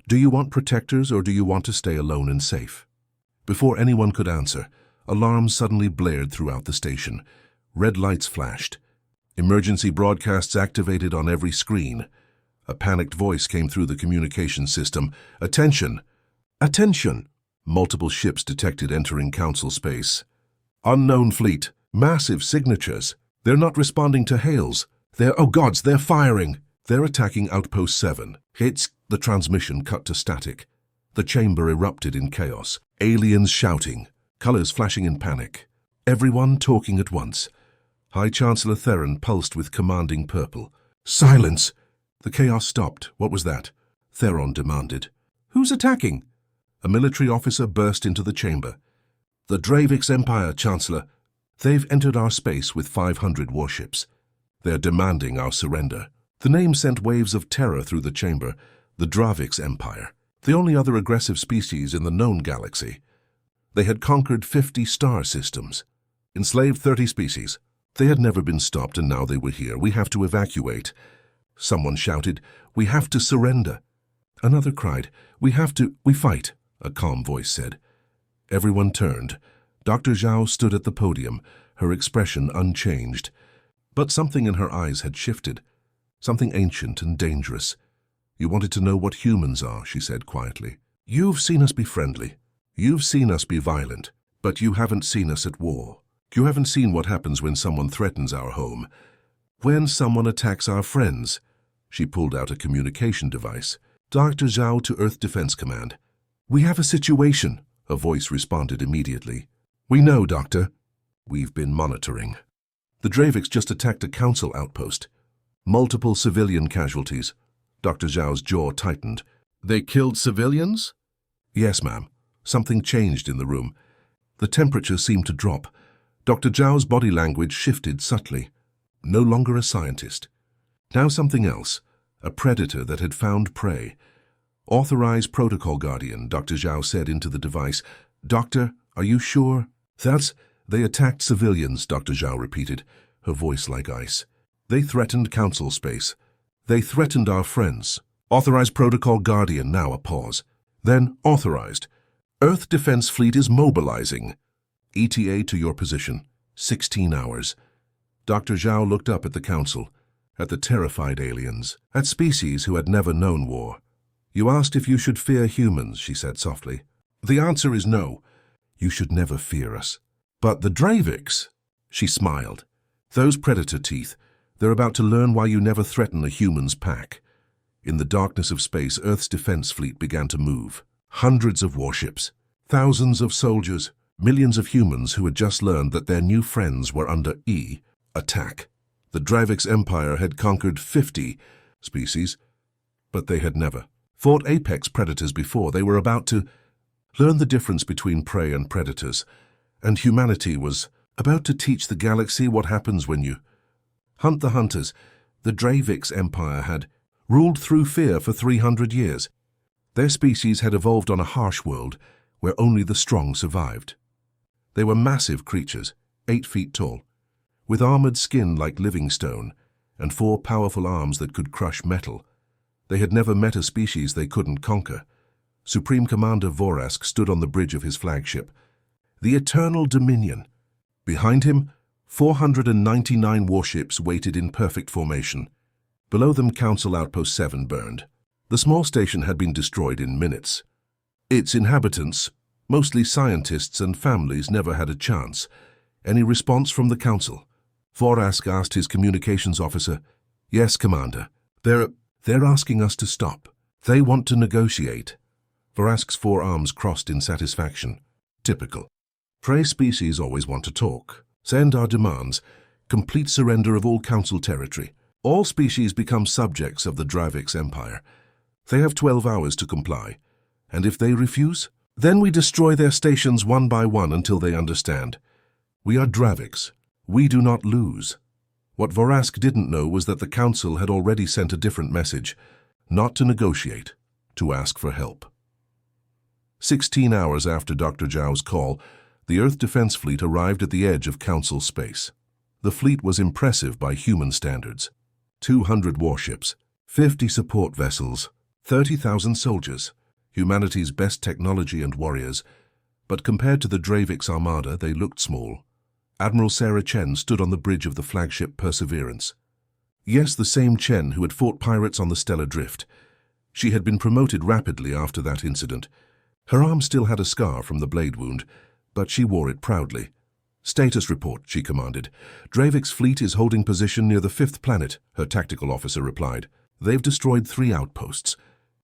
Do you want protectors or do you want to stay alone and safe? Before anyone could answer, alarms suddenly blared throughout the station. Red lights flashed. Emergency broadcasts activated on every screen. A panicked voice came through the communication system. Attention! Attention! Multiple ships detected entering Council space. Unknown fleet. Massive signatures. They're not responding to hails. Oh gods, they're firing. They're attacking Outpost 7. The transmission cut to static. The chamber erupted in chaos. Aliens shouting. Colors flashing in panic. Everyone talking at once. High Chancellor Theron pulsed with commanding purple. Silence! The chaos stopped. What was that? Theron demanded. Who's attacking? A military officer burst into the chamber. The Dravix Empire, Chancellor. They've entered our space with 500 warships. They're demanding our surrender. The name sent waves of terror through the chamber. The Dravix Empire. The only other aggressive species in the known galaxy. They had conquered 50 star systems. Enslaved 30 species. They had never been stopped and now they were here. We have to evacuate. Someone shouted, we have to surrender. Another cried, we fight, a calm voice said. Everyone turned. Dr. Zhao stood at the podium, her expression unchanged. But something in her eyes had shifted. Something ancient and dangerous. You wanted to know what humans are, she said quietly. You've seen us be friendly. You've seen us be violent. But you haven't seen us at war. You haven't seen what happens when someone threatens our home. When someone attacks our friends. She pulled out a communication device. Dr. Zhao to Earth Defense Command. We have a situation, a voice responded immediately. We know, Doctor. We've been monitoring. The Dravix just attacked a council outpost. Multiple civilian casualties. Dr. Zhao's jaw tightened. They killed civilians? Yes, ma'am. Something changed in the room. The temperature seemed to drop. Dr. Zhao's body language shifted subtly. No longer a scientist. Now something else. A predator that had found prey. Authorized protocol guardian, Dr. Zhao said into the device. Doctor, are you sure? They attacked civilians, Dr. Zhao repeated, her voice like ice. They threatened council space. They threatened our friends. Authorized protocol guardian, now a pause. Then authorized. Earth Defense Fleet is mobilizing. ETA to your position. 16 hours. Dr. Zhao looked up at the council, at the terrified aliens, at species who had never known war. You asked if you should fear humans, she said softly. The answer is no. You should never fear us. But the Draviks, she smiled. Those predator teeth, they're about to learn why you never threaten a human's pack. In the darkness of space, Earth's defense fleet began to move. Hundreds of warships, thousands of soldiers, millions of humans who had just learned that their new friends were under attack. The Draviks Empire had conquered 50 species, but they had never fought apex predators before. They were about to learn the difference between prey and predators, and humanity was about to teach the galaxy what happens when you hunt the hunters. The Draviks Empire had ruled through fear for 300 years. Their species had evolved on a harsh world where only the strong survived. They were massive creatures, 8 feet tall, with armored skin like living stone and 4 powerful arms that could crush metal. They had never met a species they couldn't conquer. Supreme Commander Vorask stood on the bridge of his flagship, the Eternal Dominion. Behind him, 499 warships waited in perfect formation. Below them, Council Outpost 7 burned. The small station had been destroyed in minutes. Its inhabitants, mostly scientists and families, never had a chance. Any response from the Council? Vorask asked his communications officer. Yes, Commander. They're asking us to stop. They want to negotiate. Vorask's 4 arms crossed in satisfaction. Typical. Prey species always want to talk. Send our demands. Complete surrender of all Council territory. All species become subjects of the Draviks Empire. They have 12 hours to comply. And if they refuse, then we destroy their stations one by one until they understand. We are Draviks. We do not lose. What Vorask didn't know was that the Council had already sent a different message. Not to negotiate, to ask for help. 16 hours after Dr. Zhao's call, the Earth Defense Fleet arrived at the edge of Council space. The fleet was impressive by human standards. 200 warships, 50 support vessels, 30,000 soldiers, humanity's best technology and warriors. But compared to the Draviks Armada, they looked small. Admiral Sarah Chen stood on the bridge of the flagship Perseverance. Yes, the same Chen who had fought pirates on the Stellar Drift. She had been promoted rapidly after that incident. Her arm still had a scar from the blade wound, but she wore it proudly. Status report, she commanded. Dravik's fleet is holding position near the 5th planet, her tactical officer replied. They've destroyed 3 outposts.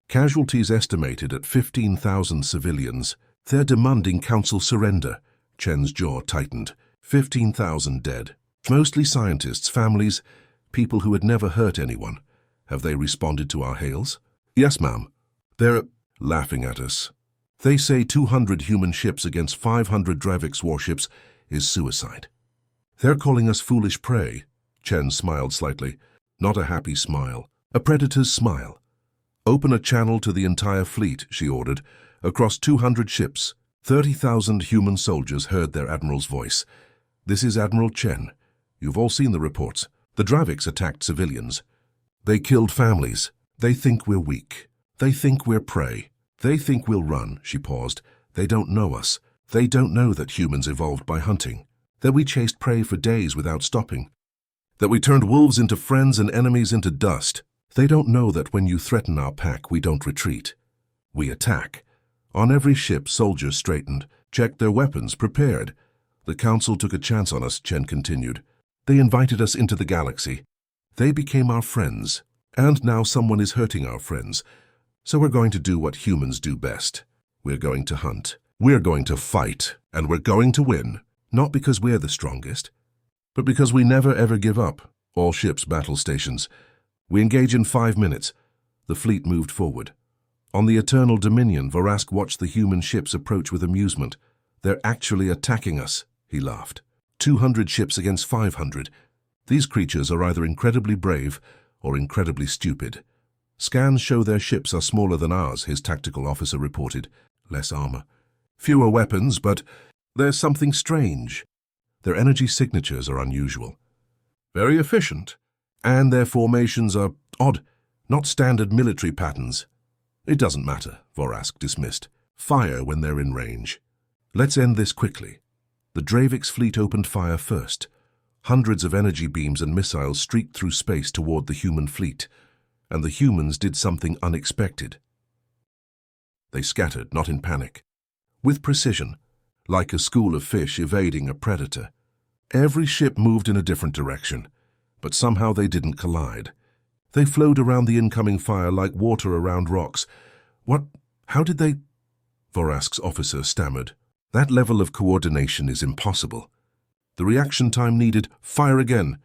Casualties estimated at 15,000 civilians. They're demanding Council surrender. Chen's jaw tightened. 15,000 dead. Mostly scientists, families, people who had never hurt anyone. Have they responded to our hails? Yes, ma'am. They're laughing at us. They say 200 human ships against 500 Draviks warships is suicide. They're calling us foolish prey. Chen smiled slightly. Not a happy smile. A predator's smile. Open a channel to the entire fleet, she ordered. Across 200 ships, 30,000 human soldiers heard their admiral's voice. This is Admiral Chen. You've all seen the reports. The Draviks attacked civilians. They killed families. They think we're weak. They think we're prey. They think we'll run, she paused. They don't know us. They don't know that humans evolved by hunting. That we chased prey for days without stopping. That we turned wolves into friends and enemies into dust. They don't know that when you threaten our pack, we don't retreat. We attack. On every ship, soldiers straightened, checked their weapons, prepared. The Council took a chance on us, Chen continued. They invited us into the galaxy. They became our friends. And now someone is hurting our friends. So we're going to do what humans do best. We're going to hunt. We're going to fight. And we're going to win. Not because we're the strongest, but because we never ever give up. All ships, battle stations. We engage in 5 minutes. The fleet moved forward. On the Eternal Dominion, Vorask watched the human ships approach with amusement. They're actually attacking us, he laughed. 200 ships against 500. These creatures are either incredibly brave or incredibly stupid. Scans show their ships are smaller than ours, his tactical officer reported. Less armor. Fewer weapons, but there's something strange. Their energy signatures are unusual. Very efficient. And their formations are odd, not standard military patterns. It doesn't matter, Vorask dismissed. Fire when they're in range. Let's end this quickly. The Dravik's fleet opened fire first. Hundreds of energy beams and missiles streaked through space toward the human fleet. And the humans did something unexpected. They scattered, not in panic. With precision, like a school of fish evading a predator. Every ship moved in a different direction, but somehow they didn't collide. They flowed around the incoming fire like water around rocks. What? How did they? Vorask's officer stammered. That level of coordination is impossible. The reaction time needed. Fire again,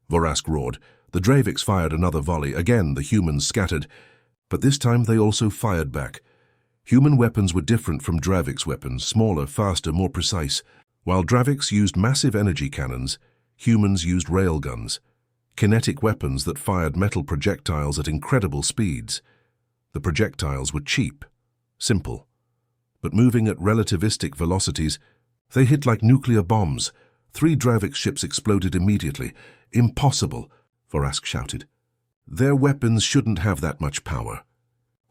Vorask roared. The Draviks fired another volley. Again, the humans scattered, but this time they also fired back. Human weapons were different from Draviks' weapons, smaller, faster, more precise. While Draviks used massive energy cannons, humans used railguns, kinetic weapons that fired metal projectiles at incredible speeds. The projectiles were cheap, simple, but moving at relativistic velocities, they hit like nuclear bombs. 3 Dravik ships exploded immediately. Impossible, Vorask shouted. Their weapons shouldn't have that much power.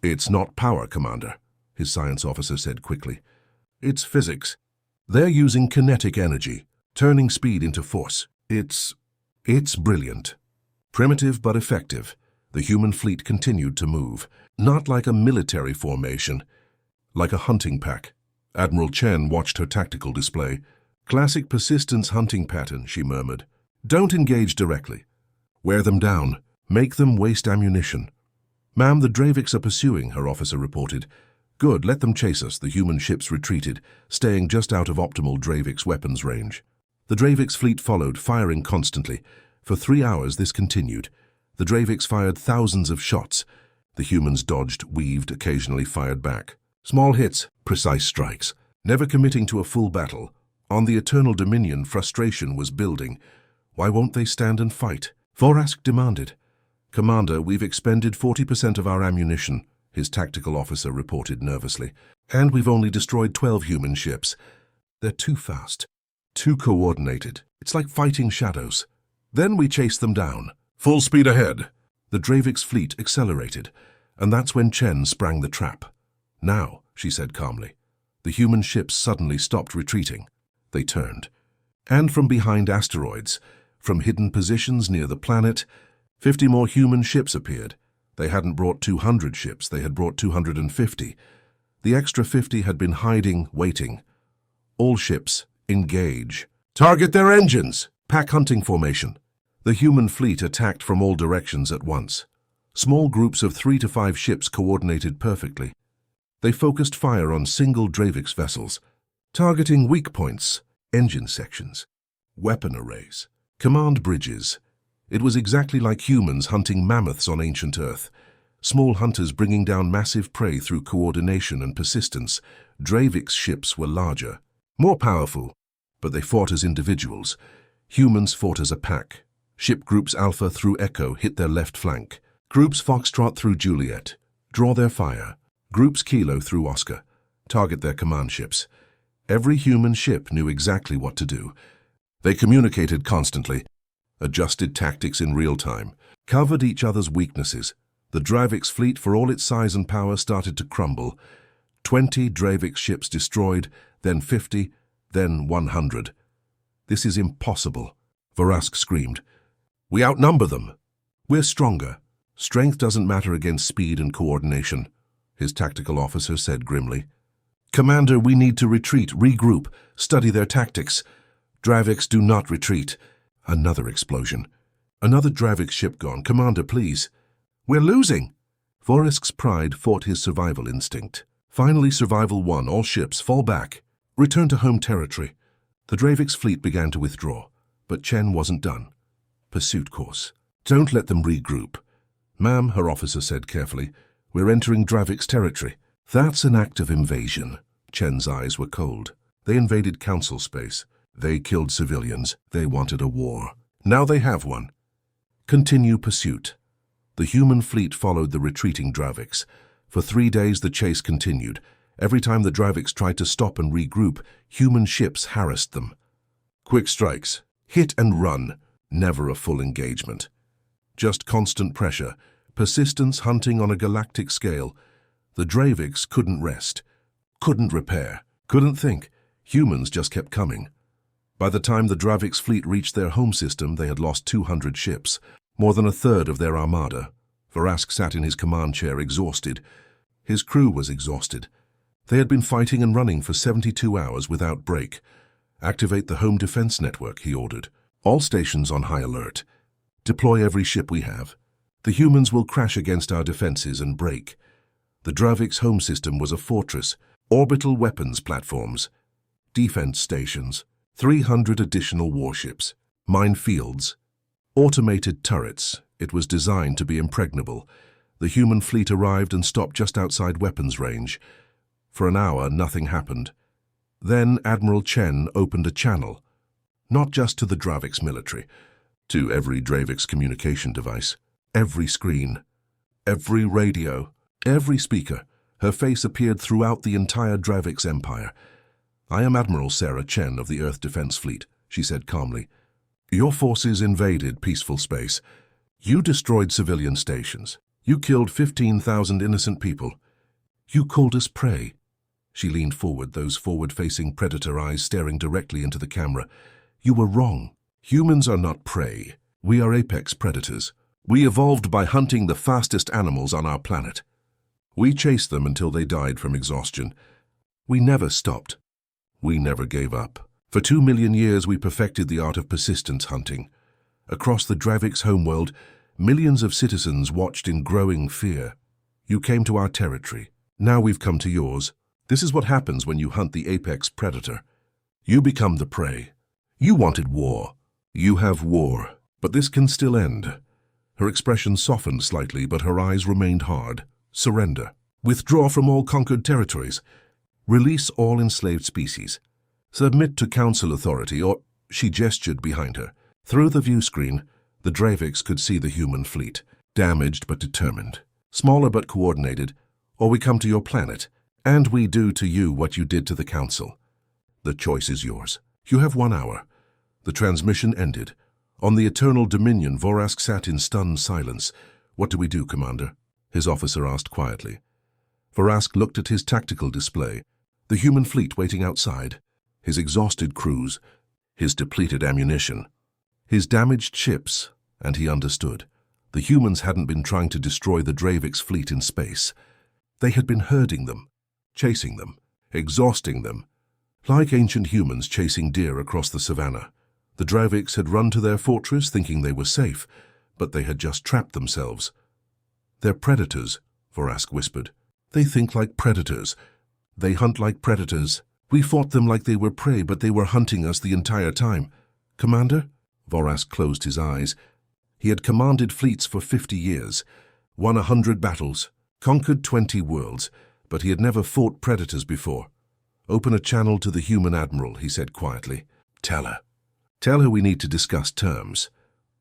It's not power, Commander, his science officer said quickly. It's physics. They're using kinetic energy, turning speed into force. It's brilliant. Primitive but effective, the human fleet continued to move, not like a military formation, like a hunting pack. Admiral Chen watched her tactical display. Classic persistence hunting pattern, she murmured. Don't engage directly. Wear them down. Make them waste ammunition. Ma'am, the Draviks are pursuing, her officer reported. Good, let them chase us. The human ships retreated, staying just out of optimal Draviks' weapons range. The Draviks' fleet followed, firing constantly. For 3 hours this continued. The Draviks fired thousands of shots. The humans dodged, weaved, occasionally fired back. Small hits, precise strikes. Never committing to a full battle. On the Eternal Dominion, frustration was building. Why won't they stand and fight? Vorask demanded. Commander, we've expended 40% of our ammunition, his tactical officer reported nervously. And we've only destroyed 12 human ships. They're too fast, too coordinated. It's like fighting shadows. Then we chase them down. Full speed ahead. The Draviks' fleet accelerated, and that's when Chen sprang the trap. Now, she said calmly. The human ships suddenly stopped retreating. They turned. And from behind asteroids, from hidden positions near the planet, 50 more human ships appeared. They hadn't brought 200 ships, they had brought 250. The extra 50 had been hiding, waiting. All ships, engage. Target their engines! Pack hunting formation. The human fleet attacked from all directions at once. Small groups of 3 to 5 ships coordinated perfectly. They focused fire on single Draviks vessels, targeting weak points, engine sections, weapon arrays, command bridges. It was exactly like humans hunting mammoths on ancient Earth. Small hunters bringing down massive prey through coordination and persistence. Draviks' ships were larger, more powerful, but they fought as individuals. Humans fought as a pack. Ship Groups Alpha through Echo hit their left flank. Groups Foxtrot through Juliet. Draw their fire. Groups Kilo through Oscar. Target their command ships. Every human ship knew exactly what to do. They communicated constantly, adjusted tactics in real time, covered each other's weaknesses. The Draviks' fleet, for all its size and power, started to crumble. 20 Draviks ships destroyed, then 50, then 100. This is impossible, Vorask screamed. We outnumber them. We're stronger. Strength doesn't matter against speed and coordination, his tactical officer said grimly. Commander, we need to retreat, regroup, study their tactics. Draviks do not retreat. Another explosion. Another Dravik ship gone. Commander, please. We're losing. Vorask's pride fought his survival instinct. Finally, survival won. All ships, fall back. Return to home territory. The Dravik's fleet began to withdraw, but Chen wasn't done. Pursuit course. Don't let them regroup. Ma'am, her officer said carefully, we're entering Dravik's territory. That's an act of invasion. Chen's eyes were cold. They invaded council space. They killed civilians. They wanted a war. Now they have one. Continue pursuit. The human fleet followed the retreating Draviks. For 3 days the chase continued. Every time the Draviks tried to stop and regroup, human ships harassed them. Quick strikes. Hit and run. Never a full engagement. Just constant pressure. Persistence hunting on a galactic scale. The Draviks couldn't rest. Couldn't repair. Couldn't think. Humans just kept coming. By the time the Draviks' fleet reached their home system, they had lost 200 ships, more than a third of their armada. Vorask sat in his command chair, exhausted. His crew was exhausted. They had been fighting and running for 72 hours without break. Activate the home defense network, he ordered. All stations on high alert. Deploy every ship we have. The humans will crash against our defenses and break. The Dravik's home system was a fortress, orbital weapons platforms, defense stations, 300 additional warships, minefields, automated turrets. It was designed to be impregnable. The human fleet arrived and stopped just outside weapons range. For an hour, nothing happened. Then Admiral Chen opened a channel, not just to the Dravik's military, to every Dravik's communication device, every screen, every radio, every speaker. Her face appeared throughout the entire Dravik's empire. "I am Admiral Sarah Chen of the Earth Defense Fleet," she said calmly. "Your forces invaded peaceful space. You destroyed civilian stations. You killed 15,000 innocent people. You called us prey." She leaned forward, those forward-facing predator eyes staring directly into the camera. "You were wrong. Humans are not prey. We are apex predators. We evolved by hunting the fastest animals on our planet. We chased them until they died from exhaustion. We never stopped. We never gave up. For 2 million years we perfected the art of persistence hunting. Across the Dravik's homeworld, millions of citizens watched in growing fear. You came to our territory. Now we've come to yours. This is what happens when you hunt the apex predator. You become the prey. You wanted war. You have war. But this can still end." Her expression softened slightly, but her eyes remained hard. "Surrender. Withdraw from all conquered territories. Release all enslaved species. Submit to council authority, or—" She gestured behind her. Through the view screen, the Draviks could see the human fleet, damaged but determined, smaller but coordinated. "Or we come to your planet, and we do to you what you did to the council. The choice is yours. You have 1 hour." The transmission ended. On the Eternal Dominion, Vorask sat in stunned silence. "What do we do, Commander?" his officer asked quietly. Vorask looked at his tactical display, the human fleet waiting outside, his exhausted crews, his depleted ammunition, his damaged ships, and he understood. The humans hadn't been trying to destroy the Dravik's fleet in space. They had been herding them, chasing them, exhausting them, like ancient humans chasing deer across the savannah. The Draviks had run to their fortress thinking they were safe, but they had just trapped themselves. "They're predators," Vorask whispered. "They think like predators. They hunt like predators. We fought them like they were prey, but they were hunting us the entire time." "Commander?" Vorask closed his eyes. He had commanded fleets for 50 years, won 100 battles, conquered 20 worlds, but he had never fought predators before. "Open a channel to the human admiral," he said quietly. "Tell her. Tell her we need to discuss terms."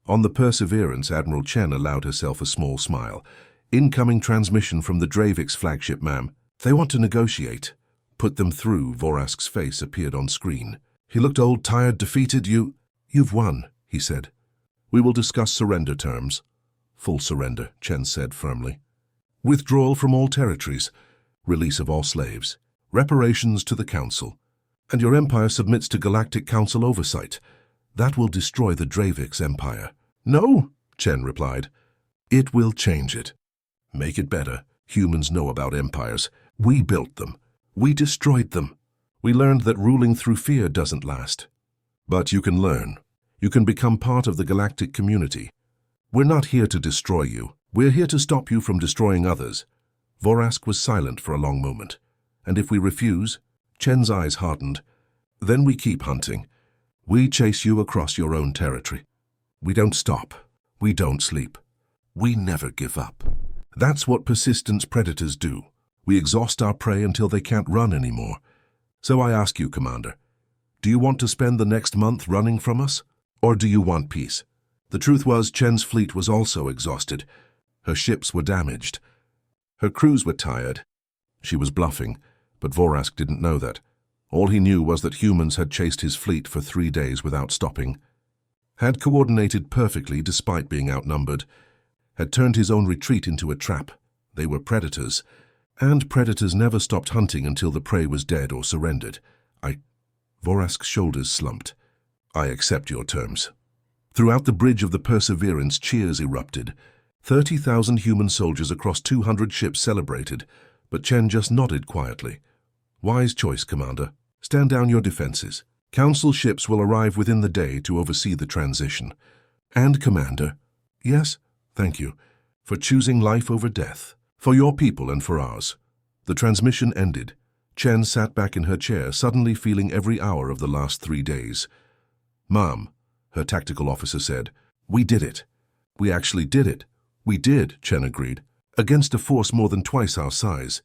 On the Perseverance, Admiral Chen allowed herself a small smile. "Incoming transmission from the Dravik's flagship, ma'am. They want to negotiate." "Put them through." Vorask's face appeared on screen. He looked old, tired, defeated. You've won," he said. "We will discuss surrender terms." "Full surrender," Chen said firmly. "Withdrawal from all territories. Release of all slaves. Reparations to the Council. And your empire submits to Galactic Council oversight. That will destroy the Dravik's empire." "No," Chen replied. "It will change it. Make it better. Humans know about empires. We built them. We destroyed them. We learned that ruling through fear doesn't last. But you can learn. You can become part of the galactic community. We're not here to destroy you. We're here to stop you from destroying others." Vorask was silent for a long moment. "And if we refuse?" Chen's eyes hardened. "Then we keep hunting. We chase you across your own territory. We don't stop. We don't sleep. We never give up. That's what persistence predators do. We exhaust our prey until they can't run anymore. So I ask you, Commander, do you want to spend the next month running from us? Or do you want peace?" The truth was, Chen's fleet was also exhausted. Her ships were damaged. Her crews were tired. She was bluffing, but Vorask didn't know that. All he knew was that humans had chased his fleet for 3 days without stopping, had coordinated perfectly despite being outnumbered, had turned his own retreat into a trap. They were predators, and predators never stopped hunting until the prey was dead or surrendered. Vorask's shoulders slumped. "I accept your terms." Throughout the bridge of the Perseverance, cheers erupted. 30,000 human soldiers across 200 ships celebrated, but Chen just nodded quietly. Wise choice, Commander. Stand down your defenses. Council ships will arrive within the day to oversee the transition. And, Commander, yes, thank you, for choosing life over death, for your people and for ours. The transmission ended. Chen sat back in her chair, suddenly feeling every hour of the last 3 days. Ma'am, her tactical officer said, we did it. We actually did it. We did, Chen agreed, against a force more than twice our size.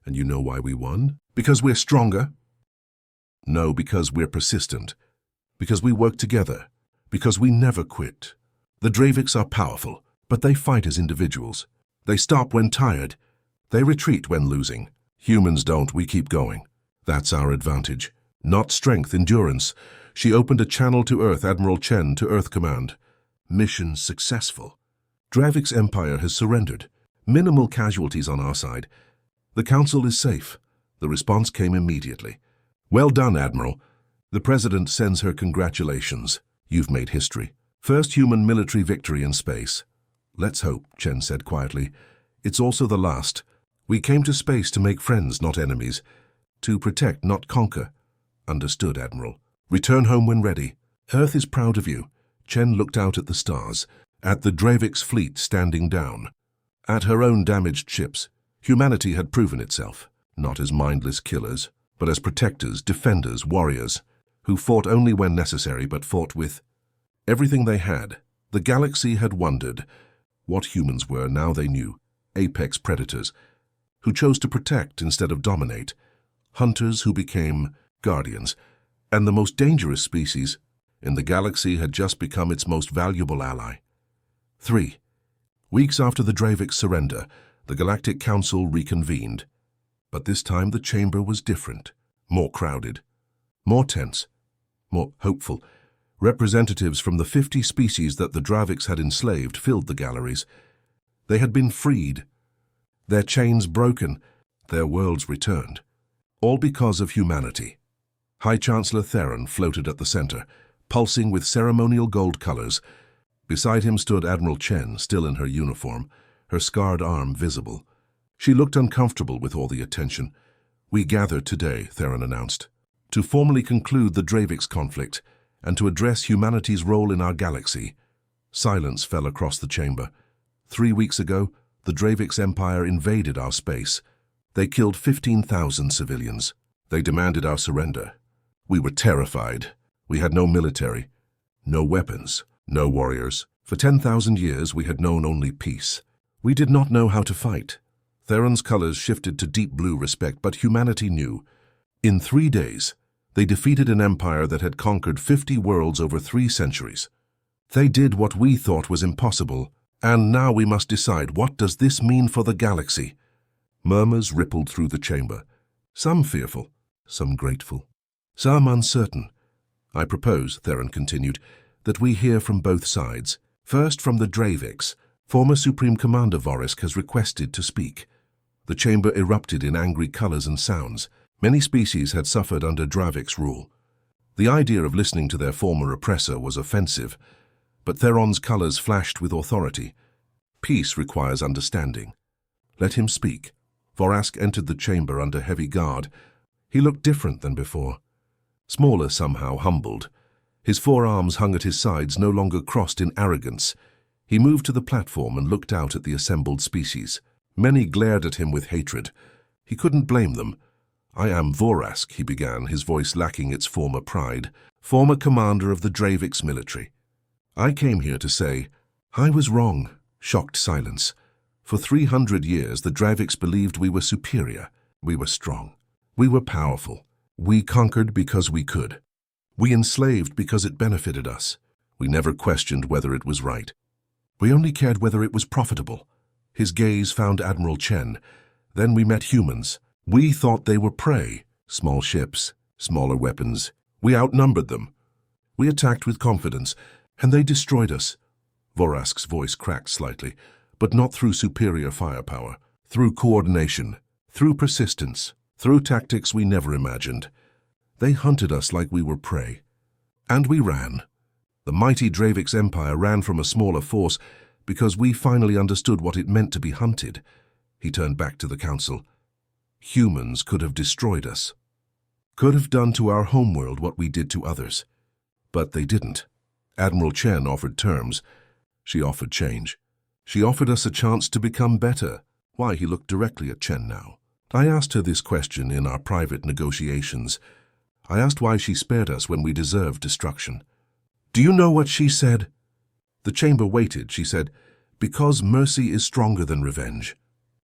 And you know why we won? Because we're stronger? No, because we're persistent. Because we work together. Because we never quit. The Draviks are powerful, but they fight as individuals. They stop when tired. They retreat when losing. Humans don't, we keep going. That's our advantage. Not strength, endurance. She opened a channel to Earth, Admiral Chen to Earth Command. Mission successful. Dravik's empire has surrendered. Minimal casualties on our side. The Council is safe. The response came immediately. Well done, Admiral. The President sends her congratulations. You've made history. First human military victory in space. Let's hope, Chen said quietly. It's also the last. We came to space to make friends, not enemies. To protect, not conquer. Understood, Admiral. Return home when ready. Earth is proud of you. Chen looked out at the stars, at the Dravik's fleet standing down, at her own damaged ships. Humanity had proven itself, not as mindless killers, but as protectors, defenders, warriors, who fought only when necessary but fought with everything they had. The galaxy had wondered what humans were. Now they knew. Apex predators, who chose to protect instead of dominate. Hunters who became guardians. And the most dangerous species in the galaxy had just become its most valuable ally. 3 weeks after the Dravik's surrender, the Galactic Council reconvened. But this time the chamber was different, more crowded, more tense, more hopeful. Representatives from the 50 species that the Draviks had enslaved filled the galleries. They had been freed, their chains broken, their worlds returned. All because of humanity. High Chancellor Theron floated at the center, pulsing with ceremonial gold colors. Beside him stood Admiral Chen, still in her uniform, her scarred arm visible. She looked uncomfortable with all the attention. We gathered today, Theron announced, to formally conclude the Dravik's conflict and to address humanity's role in our galaxy. Silence fell across the chamber. 3 weeks ago, the Dravik's empire invaded our space. They killed 15,000 civilians. They demanded our surrender. We were terrified. We had no military, no weapons, no warriors. For 10,000 years we had known only peace. We did not know how to fight. Theron's colors shifted to deep blue respect, but humanity knew. In 3 days, they defeated an empire that had conquered 50 worlds over 3 centuries. They did what we thought was impossible, and now we must decide, what does this mean for the galaxy? Murmurs rippled through the chamber, some fearful, some grateful, some uncertain. I propose, Theron continued, that we hear from both sides. First from the Draviks. Former Supreme Commander Vorisk has requested to speak. The chamber erupted in angry colors and sounds. Many species had suffered under Dravik's rule. The idea of listening to their former oppressor was offensive, but Theron's colors flashed with authority. Peace requires understanding. Let him speak. Vorisk entered the chamber under heavy guard. He looked different than before. Smaller somehow, humbled. His 4 arms hung at his sides, no longer crossed in arrogance. He moved to the platform and looked out at the assembled species. Many glared at him with hatred. He couldn't blame them. I am Vorisk, he began, his voice lacking its former pride, former commander of the Dravik's military. I came here to say, I was wrong. Shocked silence. For 300 years, the Draviks believed we were superior. We were strong. We were powerful. We conquered because we could. We enslaved because it benefited us. We never questioned whether it was right. We only cared whether it was profitable. His gaze found Admiral Chen. Then we met humans. We thought they were prey. Small ships, smaller weapons. We outnumbered them. We attacked with confidence, and they destroyed us. Vorisk's voice cracked slightly, but not through superior firepower. Through coordination, through persistence, through tactics we never imagined. They hunted us like we were prey. And we ran. The mighty Dravik's empire ran from a smaller force because we finally understood what it meant to be hunted. He turned back to the council. Humans could have destroyed us, could have done to our homeworld what we did to others. But they didn't. Admiral Chen offered terms. She offered change. She offered us a chance to become better. Why? He looked directly at Chen now. I asked her this question in our private negotiations. I asked why she spared us when we deserved destruction. Do you know what she said? The chamber waited. She said, because mercy is stronger than revenge.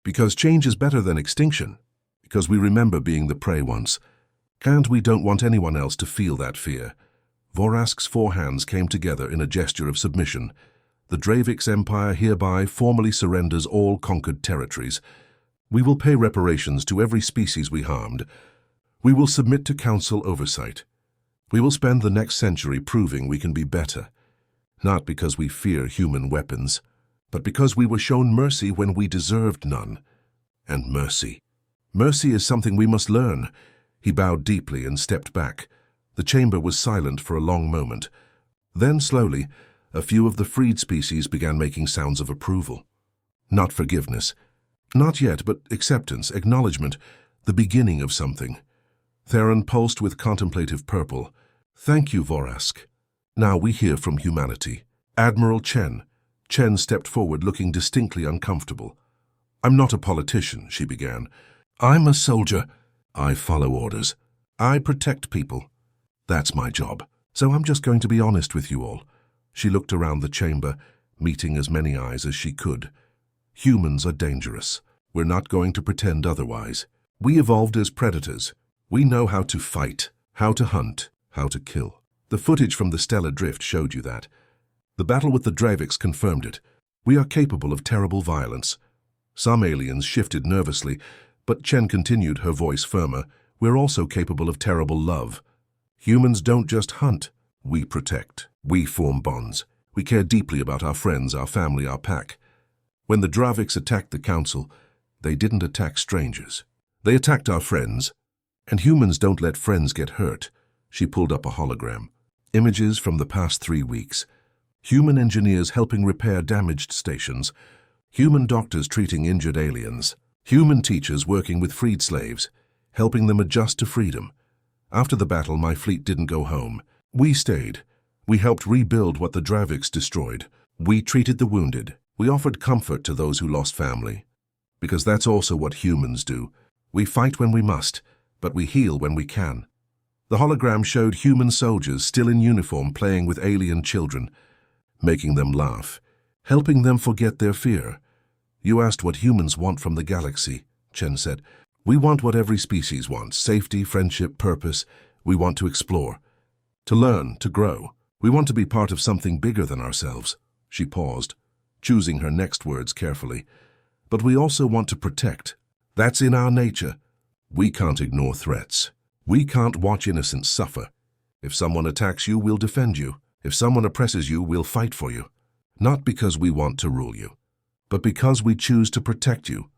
Because change is better than extinction. Because we remember being the prey once. And we don't want anyone else to feel that fear. Vorask's 4 hands came together in a gesture of submission. The Dravik's empire hereby formally surrenders all conquered territories. We will pay reparations to every species we harmed. We will submit to council oversight. We will spend the next century proving we can be better. Not because we fear human weapons, but because we were shown mercy when we deserved none. And mercy. Mercy is something we must learn. He bowed deeply and stepped back. The chamber was silent for a long moment. Then, slowly, a few of the freed species began making sounds of approval. Not forgiveness. Not yet, but acceptance, acknowledgement, the beginning of something. Theron pulsed with contemplative purple. Thank you, Vorask. Now we hear from humanity. Admiral Chen. Chen stepped forward, looking distinctly uncomfortable. I'm not a politician, she began. I'm a soldier. I follow orders. I protect people. That's my job. So I'm just going to be honest with you all. She looked around the chamber, meeting as many eyes as she could. Humans are dangerous. We're not going to pretend otherwise. We evolved as predators. We know how to fight, how to hunt, how to kill. The footage from the stellar drift showed you that. The battle with the Draviks confirmed it. We are capable of terrible violence. Some aliens shifted nervously, but Chen continued, her voice firmer. We're also capable of terrible love. Humans don't just hunt. We protect. We form bonds. We care deeply about our friends, our family, our pack. When the Draviks attacked the council, they didn't attack strangers. They attacked our friends. And humans don't let friends get hurt. She pulled up a hologram. Images from the past 3 weeks. Human engineers helping repair damaged stations. Human doctors treating injured aliens. Human teachers working with freed slaves, helping them adjust to freedom. After the battle, my fleet didn't go home. We stayed. We helped rebuild what the Draviks destroyed. We treated the wounded. We offered comfort to those who lost family. Because that's also what humans do. We fight when we must, but we heal when we can. The hologram showed human soldiers still in uniform playing with alien children, making them laugh, helping them forget their fear. You asked what humans want from the galaxy, Chen said. We want what every species wants, safety, friendship, purpose. We want to explore, to learn, to grow. We want to be part of something bigger than ourselves. She paused, choosing her next words carefully. But we also want to protect. That's in our nature. We can't ignore threats. We can't watch innocents suffer. If someone attacks you, we'll defend you. If someone oppresses you, we'll fight for you. Not because we want to rule you, but because we choose to protect you.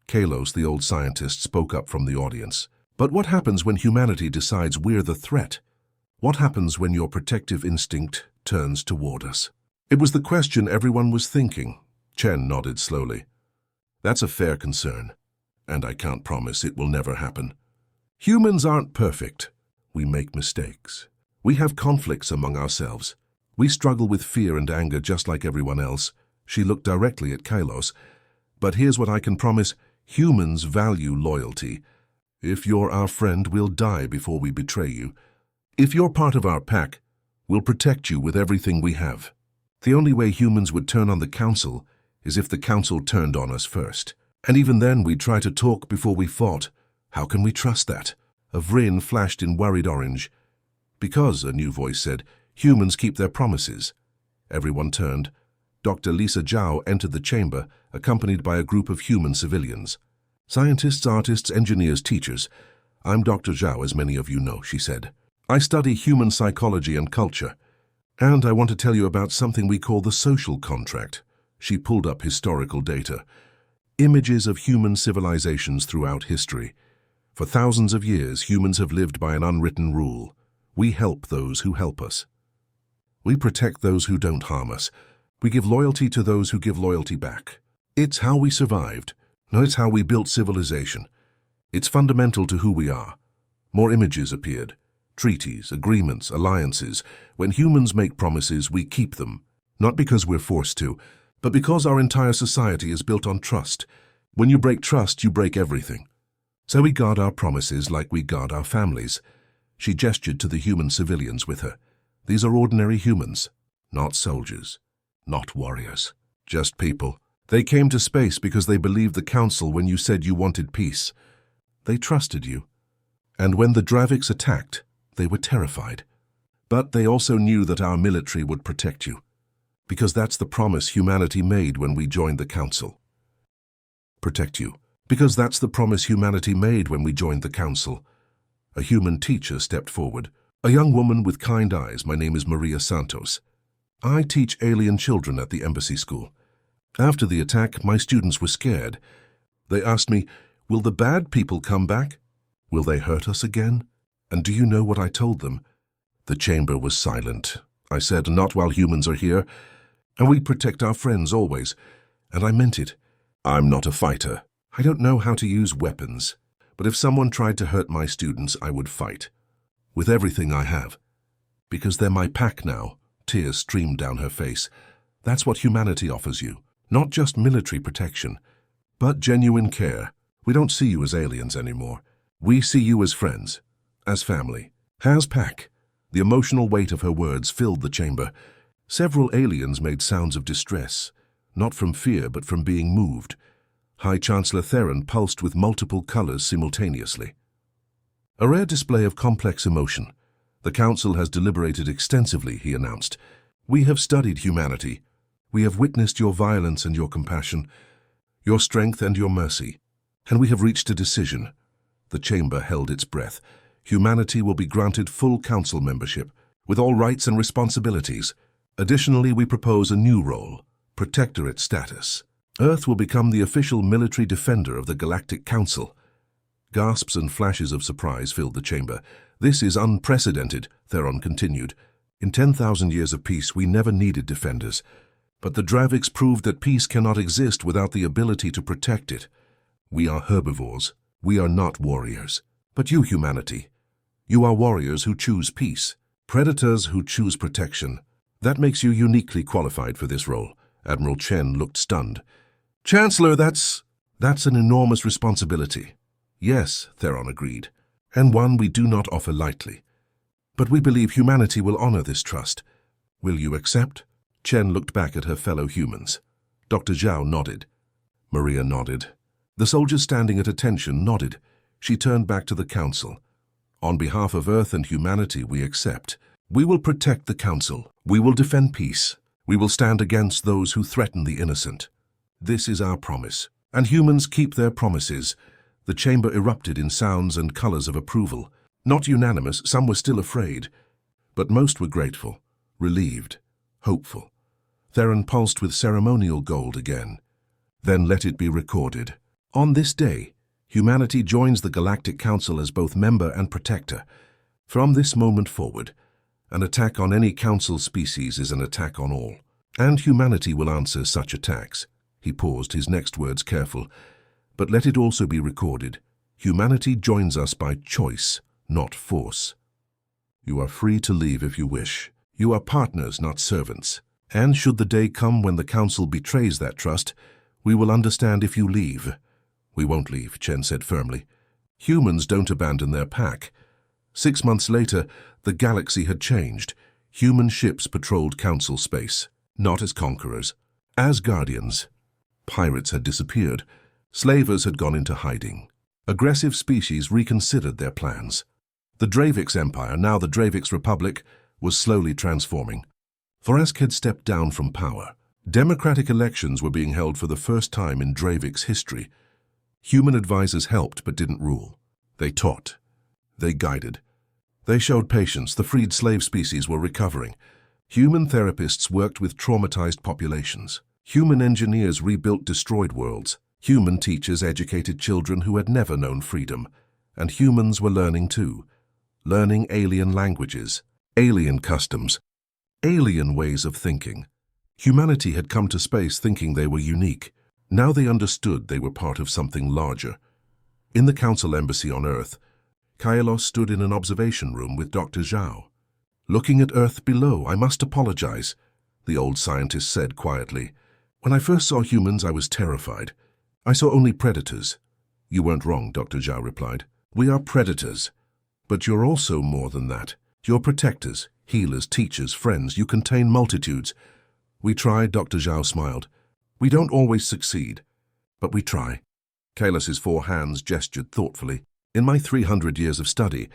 Kalos, the old scientist, spoke up from the audience. But what happens when humanity decides we're the threat? What happens when your protective instinct turns toward us? It was the question everyone was thinking. Chen nodded slowly. That's a fair concern, and I can't promise it will never happen. Humans aren't perfect. We make mistakes. We have conflicts among ourselves. We struggle with fear and anger just like everyone else. She looked directly at Kalos. But here's what I can promise. Humans value loyalty. If you're our friend, we'll die before we betray you. If you're part of our pack, we'll protect you with everything we have. The only way humans would turn on the council is if the council turned on us first. And even then, we'd try to talk before we fought. How can we trust that? A Vryn flashed in worried orange. Because, a new voice said, humans keep their promises. Everyone turned. Dr. Lisa Zhao entered the chamber, accompanied by a group of human civilians. Scientists, artists, engineers, teachers. I'm Dr. Zhao, as many of you know, she said. I study human psychology and culture. And I want to tell you about something we call the social contract. She pulled up historical data. Images of human civilizations throughout history. For thousands of years, humans have lived by an unwritten rule. We help those who help us. We protect those who don't harm us. We give loyalty to those who give loyalty back. It's how we survived. No, it's how we built civilization. It's fundamental to who we are. More images appeared. Treaties, agreements, alliances. When humans make promises, we keep them. Not because we're forced to, but because our entire society is built on trust. When you break trust, you break everything. So we guard our promises like we guard our families. She gestured to the human civilians with her. These are ordinary humans, not soldiers, not warriors, just people. They came to space because they believed the Council when you said you wanted peace. They trusted you. And when the Draviks attacked, they were terrified. But they also knew that our military would protect you. Because that's the promise humanity made when we joined the Council. Protect you. Because that's the promise humanity made when we joined the Council. A human teacher stepped forward. A young woman with kind eyes. My name is Maria Santos. I teach alien children at the embassy school. After the attack, my students were scared. They asked me, will the bad people come back? Will they hurt us again? And do you know what I told them? The chamber was silent. I said, not while humans are here. And we protect our friends always. And I meant it. I'm not a fighter. I don't know how to use weapons. But if someone tried to hurt my students, I would fight. With everything I have. Because they're my pack now. Tears streamed down her face. That's what humanity offers you. Not just military protection, but genuine care. We don't see you as aliens anymore. We see you as friends, as family, as pack. The emotional weight of her words filled the chamber. Several aliens made sounds of distress, not from fear but from being moved. High Chancellor Theron pulsed with multiple colors simultaneously. A rare display of complex emotion. The Council has deliberated extensively, he announced. We have studied humanity. We have witnessed your violence and your compassion, your strength and your mercy, and we have reached a decision. The chamber held its breath. Humanity will be granted full council membership, with all rights and responsibilities. Additionally, we propose a new role, protectorate status. Earth will become the official military defender of the Galactic Council. Gasps and flashes of surprise filled the chamber. This is unprecedented, Theron continued. In 10,000 years of peace, we never needed defenders. But the Draviks proved that peace cannot exist without the ability to protect it. We are herbivores. We are not warriors. But you, humanity, you are warriors who choose peace, predators who choose protection. That makes you uniquely qualified for this role. Admiral Chen looked stunned. Chancellor, that's an enormous responsibility. Yes, Theron agreed, and one we do not offer lightly. But we believe humanity will honor this trust. Will you accept? Chen looked back at her fellow humans. Dr. Zhao nodded. Maria nodded. The soldiers standing at attention nodded. She turned back to the Council. On behalf of Earth and humanity, we accept. We will protect the Council. We will defend peace. We will stand against those who threaten the innocent. This is our promise. And humans keep their promises. The chamber erupted in sounds and colors of approval. Not unanimous, some were still afraid. But most were grateful, relieved, hopeful. Theron pulsed with ceremonial gold again. Then let it be recorded. On this day, humanity joins the Galactic Council as both member and protector. From this moment forward, an attack on any Council species is an attack on all. And humanity will answer such attacks. He paused, his next words careful. But let it also be recorded. Humanity joins us by choice, not force. You are free to leave if you wish. You are partners, not servants. And should the day come when the Council betrays that trust, we will understand if you leave. We won't leave, Chen said firmly. Humans don't abandon their pack. 6 months later, the galaxy had changed. Human ships patrolled Council space, not as conquerors, as guardians. Pirates had disappeared. Slavers had gone into hiding. Aggressive species reconsidered their plans. The Draviks Empire, now the Draviks Republic, was slowly transforming. Vorask had stepped down from power. Democratic elections were being held for the first time in Dravik's history. Human advisors helped but didn't rule. They taught. They guided. They showed patience. The freed slave species were recovering. Human therapists worked with traumatized populations. Human engineers rebuilt destroyed worlds. Human teachers educated children who had never known freedom. And humans were learning too. Learning alien languages, alien customs, alien ways of thinking. Humanity had come to space thinking they were unique. Now they understood they were part of something larger. In the Council Embassy on Earth, Kailos stood in an observation room with Dr. Zhao. "Looking at Earth below, I must apologize," the old scientist said quietly. "When I first saw humans, I was terrified. I saw only predators." "You weren't wrong," Dr. Zhao replied. "We are predators. But you're also more than that. You're protectors, healers, teachers, friends. You contain multitudes." "We try," Dr. Zhao smiled. "We don't always succeed, but we try." Kailos's 4 hands gestured thoughtfully. "In my 300 years of study,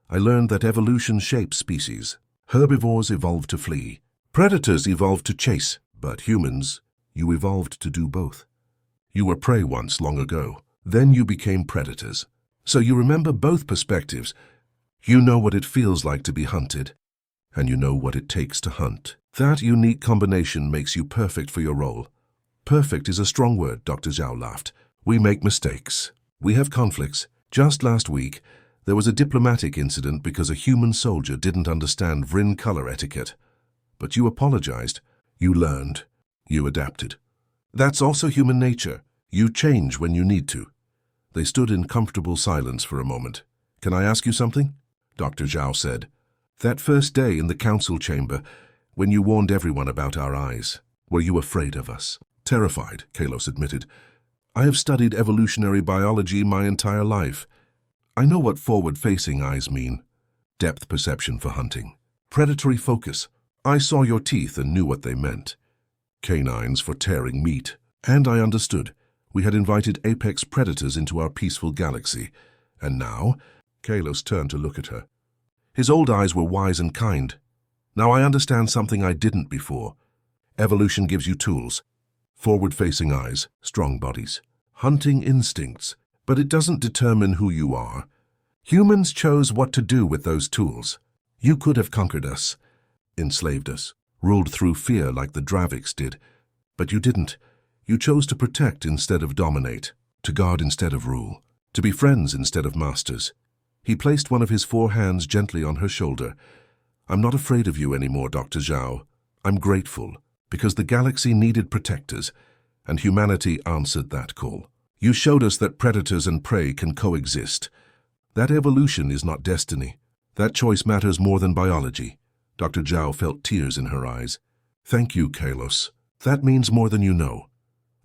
I learned that evolution shapes species. Herbivores evolved to flee. Predators evolved to chase. But humans, you evolved to do both. You were prey once, long ago. Then you became predators. So you remember both perspectives. You know what it feels like to be hunted, and you know what it takes to hunt. That unique combination makes you perfect for your role." "Perfect is a strong word," Dr. Zhao laughed. "We make mistakes. We have conflicts. Just last week, there was a diplomatic incident because a human soldier didn't understand Vrin color etiquette. But you apologized. You learned. You adapted. That's also human nature. You change when you need to." They stood in comfortable silence for a moment. "Can I ask you something?" Dr. Zhao said. "That first day in the council chamber, when you warned everyone about our eyes, were you afraid of us?" "Terrified," Kailos admitted. "I have studied evolutionary biology my entire life. I know what forward-facing eyes mean. Depth perception for hunting. Predatory focus. I saw your teeth and knew what they meant. Canines for tearing meat. And I understood. We had invited apex predators into our peaceful galaxy. And now," Kailos turned to look at her. His old eyes were wise and kind. "Now I understand something I didn't before. Evolution gives you tools. Forward-facing eyes, strong bodies, hunting instincts, but it doesn't determine who you are. Humans chose what to do with those tools. You could have conquered us, enslaved us, ruled through fear like the Draviks did, but you didn't. You chose to protect instead of dominate, to guard instead of rule, to be friends instead of masters." He placed one of his 4 hands gently on her shoulder. "I'm not afraid of you anymore, Dr. Zhao. I'm grateful, because the galaxy needed protectors, and humanity answered that call. You showed us that predators and prey can coexist. That evolution is not destiny. That choice matters more than biology." Dr. Zhao felt tears in her eyes. "Thank you, Kailos. That means more than you know."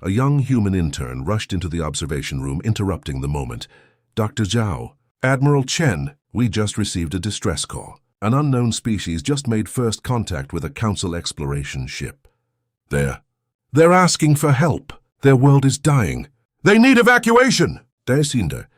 A young human intern rushed into the observation room, interrupting the moment. "Dr. Zhao, Admiral Chen, we just received a distress call. An unknown species just made first contact with a Council exploration ship. They're asking for help. Their world is dying. They need evacuation!" "Der Sinder,